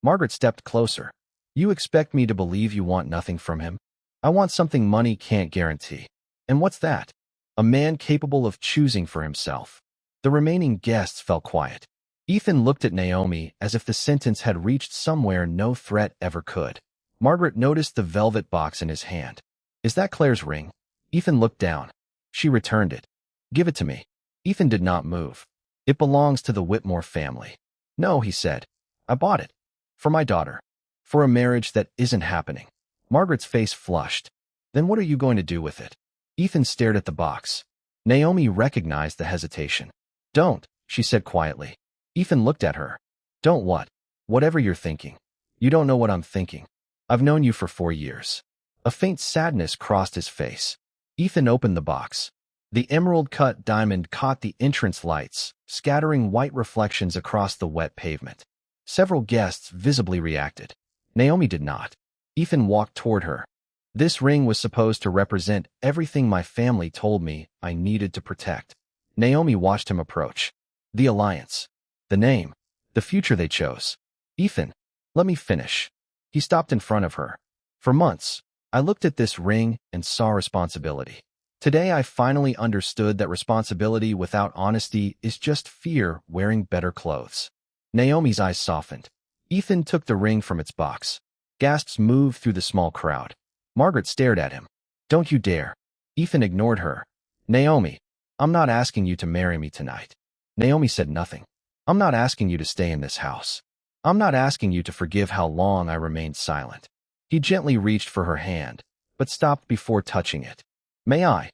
Margaret stepped closer. You expect me to believe you want nothing from him? I want something money can't guarantee. And what's that? A man capable of choosing for himself. The remaining guests fell quiet. Ethan looked at Naomi as if the sentence had reached somewhere no threat ever could. Margaret noticed the velvet box in his hand. Is that Claire's ring? Ethan looked down. She returned it. Give it to me. Ethan did not move. It belongs to the Whitmore family. No, he said. I bought it. For my daughter. For a marriage that isn't happening. Margaret's face flushed. Then what are you going to do with it? Ethan stared at the box. Naomi recognized the hesitation. Don't, she said quietly. Ethan looked at her. Don't what? Whatever you're thinking. You don't know what I'm thinking. I've known you for 4 years. A faint sadness crossed his face. Ethan opened the box. The emerald-cut diamond caught the entrance lights, scattering white reflections across the wet pavement. Several guests visibly reacted. Naomi did not. Ethan walked toward her. This ring was supposed to represent everything my family told me I needed to protect. Naomi watched him approach. The alliance. The name. The future they chose. Ethan, let me finish. He stopped in front of her. For months, I looked at this ring and saw responsibility. Today I finally understood that responsibility without honesty is just fear wearing better clothes. Naomi's eyes softened. Ethan took the ring from its box. Gasps moved through the small crowd. Margaret stared at him. Don't you dare. Ethan ignored her. Naomi, I'm not asking you to marry me tonight. Naomi said nothing. I'm not asking you to stay in this house. I'm not asking you to forgive how long I remained silent. He gently reached for her hand, but stopped before touching it. May I?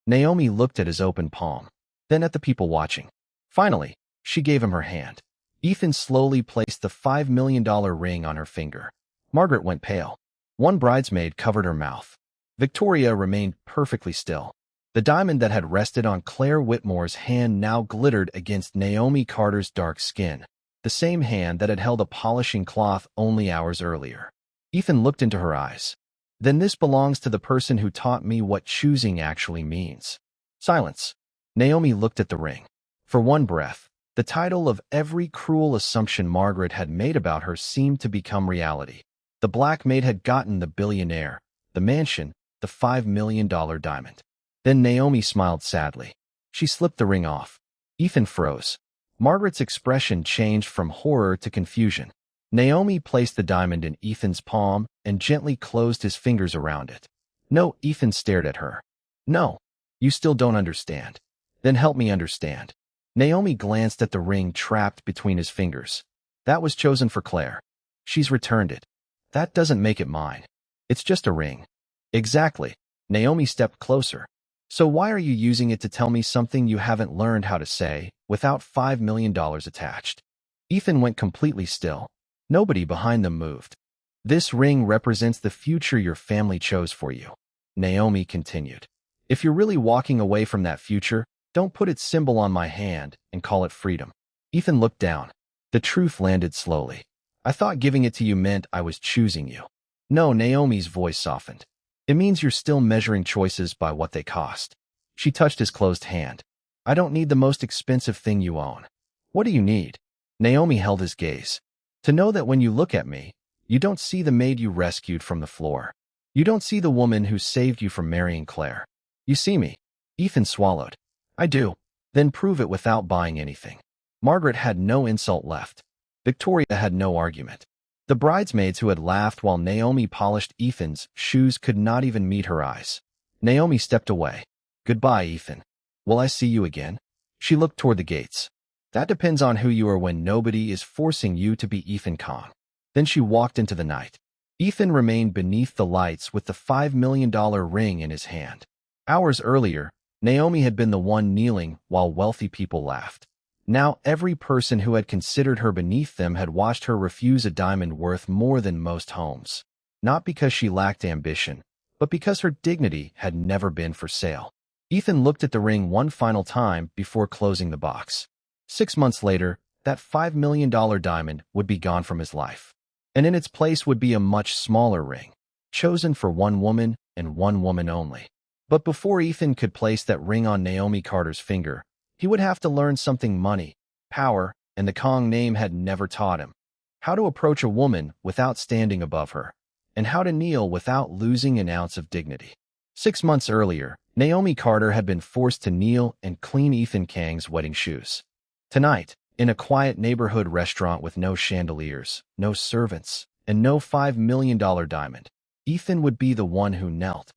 Naomi looked at his open palm, then at the people watching. Finally, she gave him her hand. Ethan slowly placed the $5 million ring on her finger. Margaret went pale. One bridesmaid covered her mouth. Victoria remained perfectly still. The diamond that had rested on Claire Whitmore's hand now glittered against Naomi Carter's dark skin, the same hand that had held a polishing cloth only hours earlier. Ethan looked into her eyes. Then this belongs to the person who taught me what choosing actually means. Silence. Naomi looked at the ring. For one breath, the title of every cruel assumption Margaret had made about her seemed to become reality. The Black Maid had gotten the billionaire, the mansion, the $5 million diamond. Then Naomi smiled sadly. She slipped the ring off. Ethan froze. Margaret's expression changed from horror to confusion. Naomi placed the diamond in Ethan's palm and gently closed his fingers around it. No, Ethan stared at her. No, you still don't understand. Then help me understand. Naomi glanced at the ring trapped between his fingers. That was chosen for Claire. She's returned it. That doesn't make it mine. It's just a ring. Exactly. Naomi stepped closer. So why are you using it to tell me something you haven't learned how to say, without $5 million attached? Ethan went completely still. Nobody behind them moved. This ring represents the future your family chose for you. Naomi continued. If you're really walking away from that future, don't put its symbol on my hand and call it freedom. Ethan looked down. The truth landed slowly. I thought giving it to you meant I was choosing you. No, Naomi's voice softened. It means you're still measuring choices by what they cost. She touched his closed hand. I don't need the most expensive thing you own. What do you need? Naomi held his gaze. To know that when you look at me, you don't see the maid you rescued from the floor. You don't see the woman who saved you from marrying Claire. You see me. Ethan swallowed. I do. Then prove it without buying anything. Margaret had no insult left. Victoria had no argument. The bridesmaids who had laughed while Naomi polished Ethan's shoes could not even meet her eyes. Naomi stepped away. Goodbye, Ethan. Will I see you again? She looked toward the gates. That depends on who you are when nobody is forcing you to be Ethan Kang. Then she walked into the night. Ethan remained beneath the lights with the $5 million ring in his hand. Hours earlier, Naomi had been the one kneeling while wealthy people laughed. Now every person who had considered her beneath them had watched her refuse a diamond worth more than most homes. Not because she lacked ambition, but because her dignity had never been for sale. Ethan looked at the ring one final time before closing the box. 6 months later, that $5 million diamond would be gone from his life. And in its place would be a much smaller ring, chosen for one woman and one woman only. But before Ethan could place that ring on Naomi Carter's finger, he would have to learn something money, power, and the Kang name had never taught him. How to approach a woman without standing above her, and how to kneel without losing an ounce of dignity. 6 months earlier, Naomi Carter had been forced to kneel and clean Ethan Kang's wedding shoes. Tonight, in a quiet neighborhood restaurant with no chandeliers, no servants, and no $5 million diamond, Ethan would be the one who knelt.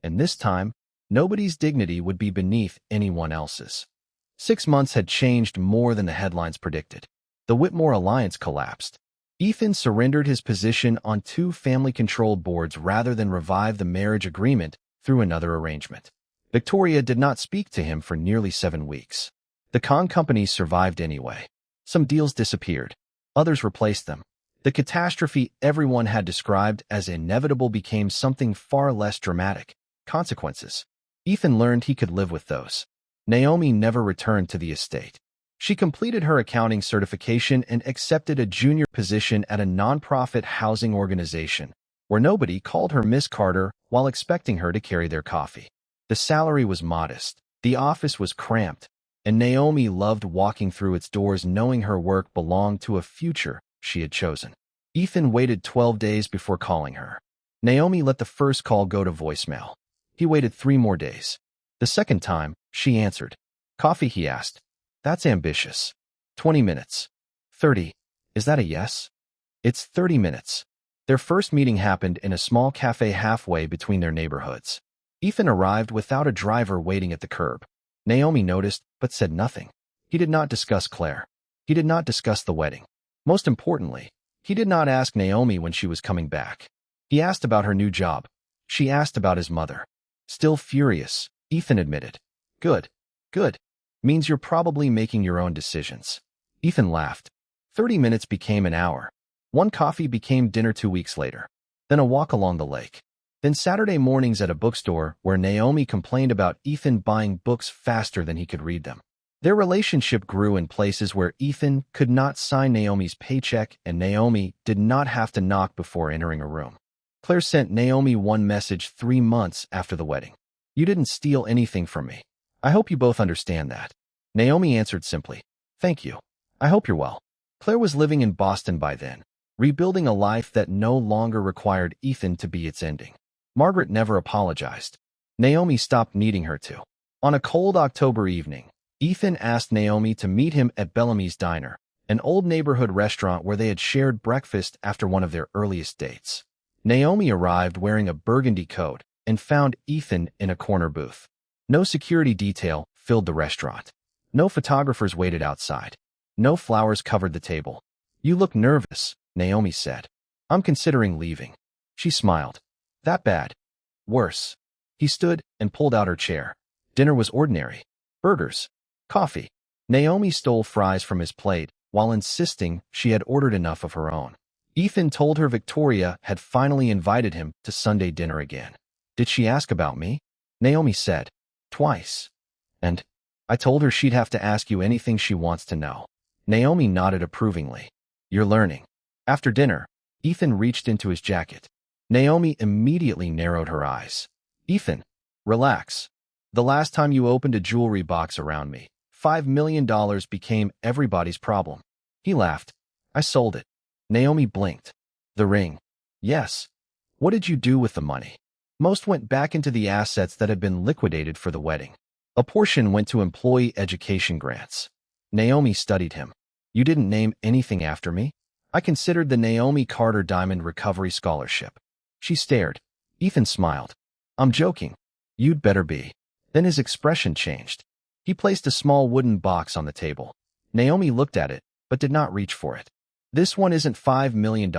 And this time, nobody's dignity would be beneath anyone else's. 6 months had changed more than the headlines predicted. The Whitmore alliance collapsed. Ethan surrendered his position on 2 family-controlled boards rather than revive the marriage agreement through another arrangement. Victoria did not speak to him for nearly 7 weeks. The Kang companies survived anyway. Some deals disappeared. Others replaced them. The catastrophe everyone had described as inevitable became something far less dramatic. Consequences. Ethan learned he could live with those. Naomi never returned to the estate. She completed her accounting certification and accepted a junior position at a nonprofit housing organization, where nobody called her Miss Carter while expecting her to carry their coffee. The salary was modest, the office was cramped, and Naomi loved walking through its doors knowing her work belonged to a future she had chosen. Ethan waited 12 days before calling her. Naomi let the first call go to voicemail. He waited 3 more days. The second time, she answered. Coffee, he asked. That's ambitious. 20 minutes. 30. Is that a yes? It's 30 minutes. Their first meeting happened in a small cafe halfway between their neighborhoods. Ethan arrived without a driver waiting at the curb. Naomi noticed, but said nothing. He did not discuss Claire. He did not discuss the wedding. Most importantly, he did not ask Naomi when she was coming back. He asked about her new job. She asked about his mother. Still furious, Ethan admitted. Good. Good. Means you're probably making your own decisions. Ethan laughed. 30 minutes became an hour. 1 coffee became dinner 2 weeks later. Then a walk along the lake. Then Saturday mornings at a bookstore where Naomi complained about Ethan buying books faster than he could read them. Their relationship grew in places where Ethan could not sign Naomi's paycheck and Naomi did not have to knock before entering a room. Claire sent Naomi one message 3 months after the wedding. You didn't steal anything from me. I hope you both understand that. Naomi answered simply, Thank you. I hope you're well. Claire was living in Boston by then, rebuilding a life that no longer required Ethan to be its ending. Margaret never apologized. Naomi stopped needing her to. On a cold October evening, Ethan asked Naomi to meet him at Bellamy's Diner, an old neighborhood restaurant where they had shared breakfast after one of their earliest dates. Naomi arrived wearing a burgundy coat and found Ethan in a corner booth. No security detail filled the restaurant. No photographers waited outside. No flowers covered the table. You look nervous, Naomi said. I'm considering leaving. She smiled. That bad? Worse. He stood and pulled out her chair. Dinner was ordinary. Burgers. Coffee. Naomi stole fries from his plate while insisting she had ordered enough of her own. Ethan told her Victoria had finally invited him to Sunday dinner again. Did she ask about me? Naomi said. Twice. And I told her she'd have to ask you anything she wants to know. Naomi nodded approvingly. You're learning. After dinner, Ethan reached into his jacket. Naomi immediately narrowed her eyes. Ethan, relax. The last time you opened a jewelry box around me, $5 million became everybody's problem. He laughed. I sold it. Naomi blinked. The ring. Yes. What did you do with the money? Most went back into the assets that had been liquidated for the wedding. A portion went to employee education grants. Naomi studied him. You didn't name anything after me? I considered the Naomi Carter Diamond Recovery Scholarship. She stared. Ethan smiled. I'm joking. You'd better be. Then his expression changed. He placed a small wooden box on the table. Naomi looked at it, but did not reach for it. This one isn't $5 million,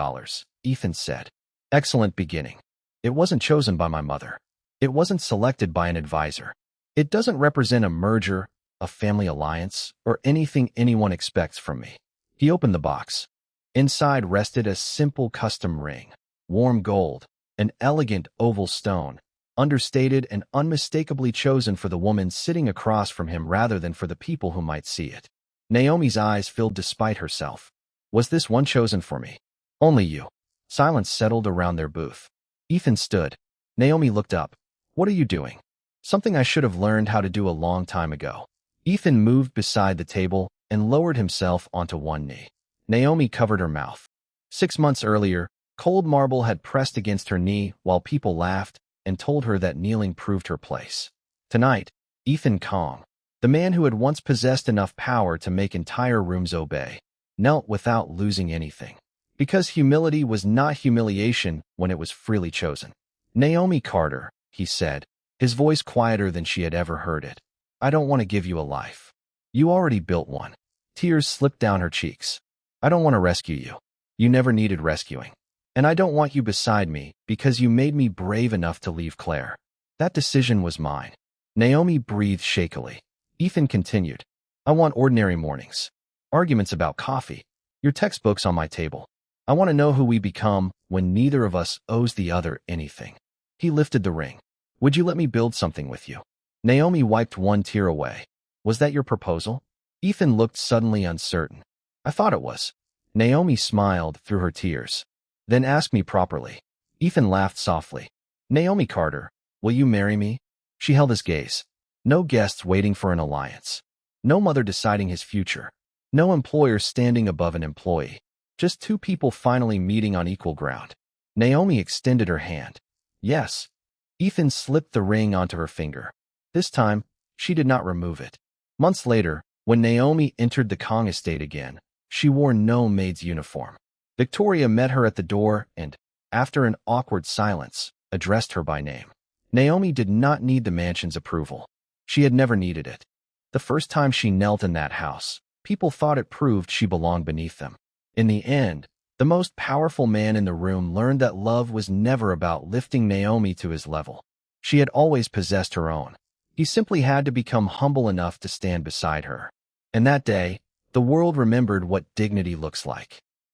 Ethan said. Excellent beginning. It wasn't chosen by my mother. It wasn't selected by an advisor. It doesn't represent a merger, a family alliance, or anything anyone expects from me. He opened the box. Inside rested a simple custom ring, warm gold, an elegant oval stone, understated and unmistakably chosen for the woman sitting across from him rather than for the people who might see it. Naomi's eyes filled despite herself. Was this one chosen for me? Only you. Silence settled around their booth. Ethan stood. Naomi looked up. What are you doing? Something I should have learned how to do a long time ago. Ethan moved beside the table and lowered himself onto one knee. Naomi covered her mouth. 6 months earlier, cold marble had pressed against her knee while people laughed and told her that kneeling proved her place. Tonight, Ethan Kang, the man who had once possessed enough power to make entire rooms obey, knelt without losing anything. Because humility was not humiliation when it was freely chosen. Naomi Carter, he said, his voice quieter than she had ever heard it. I don't want to give you a life. You already built one. Tears slipped down her cheeks. I don't want to rescue you. You never needed rescuing. And I don't want you beside me because you made me brave enough to leave Claire. That decision was mine. Naomi breathed shakily. Ethan continued. I want ordinary mornings. Arguments about coffee. Your textbooks on my table. I want to know who we become when neither of us owes the other anything. He lifted the ring. Would you let me build something with you? Naomi wiped one tear away. Was that your proposal? Ethan looked suddenly uncertain. I thought it was. Naomi smiled through her tears. Then ask me properly. Ethan laughed softly. Naomi Carter, will you marry me? She held his gaze. No guests waiting for an alliance. No mother deciding his future. No employer standing above an employee. Just two people finally meeting on equal ground. Naomi extended her hand. Yes. Ethan slipped the ring onto her finger. This time, she did not remove it. Months later, when Naomi entered the Kang estate again, she wore no maid's uniform. Victoria met her at the door and, after an awkward silence, addressed her by name. Naomi did not need the mansion's approval. She had never needed it. The first time she knelt in that house, people thought it proved she belonged beneath them. In the end, the most powerful man in the room learned that love was never about lifting Naomi to his level. She had always possessed her own. He simply had to become humble enough to stand beside her. And that day, the world remembered what dignity looks like.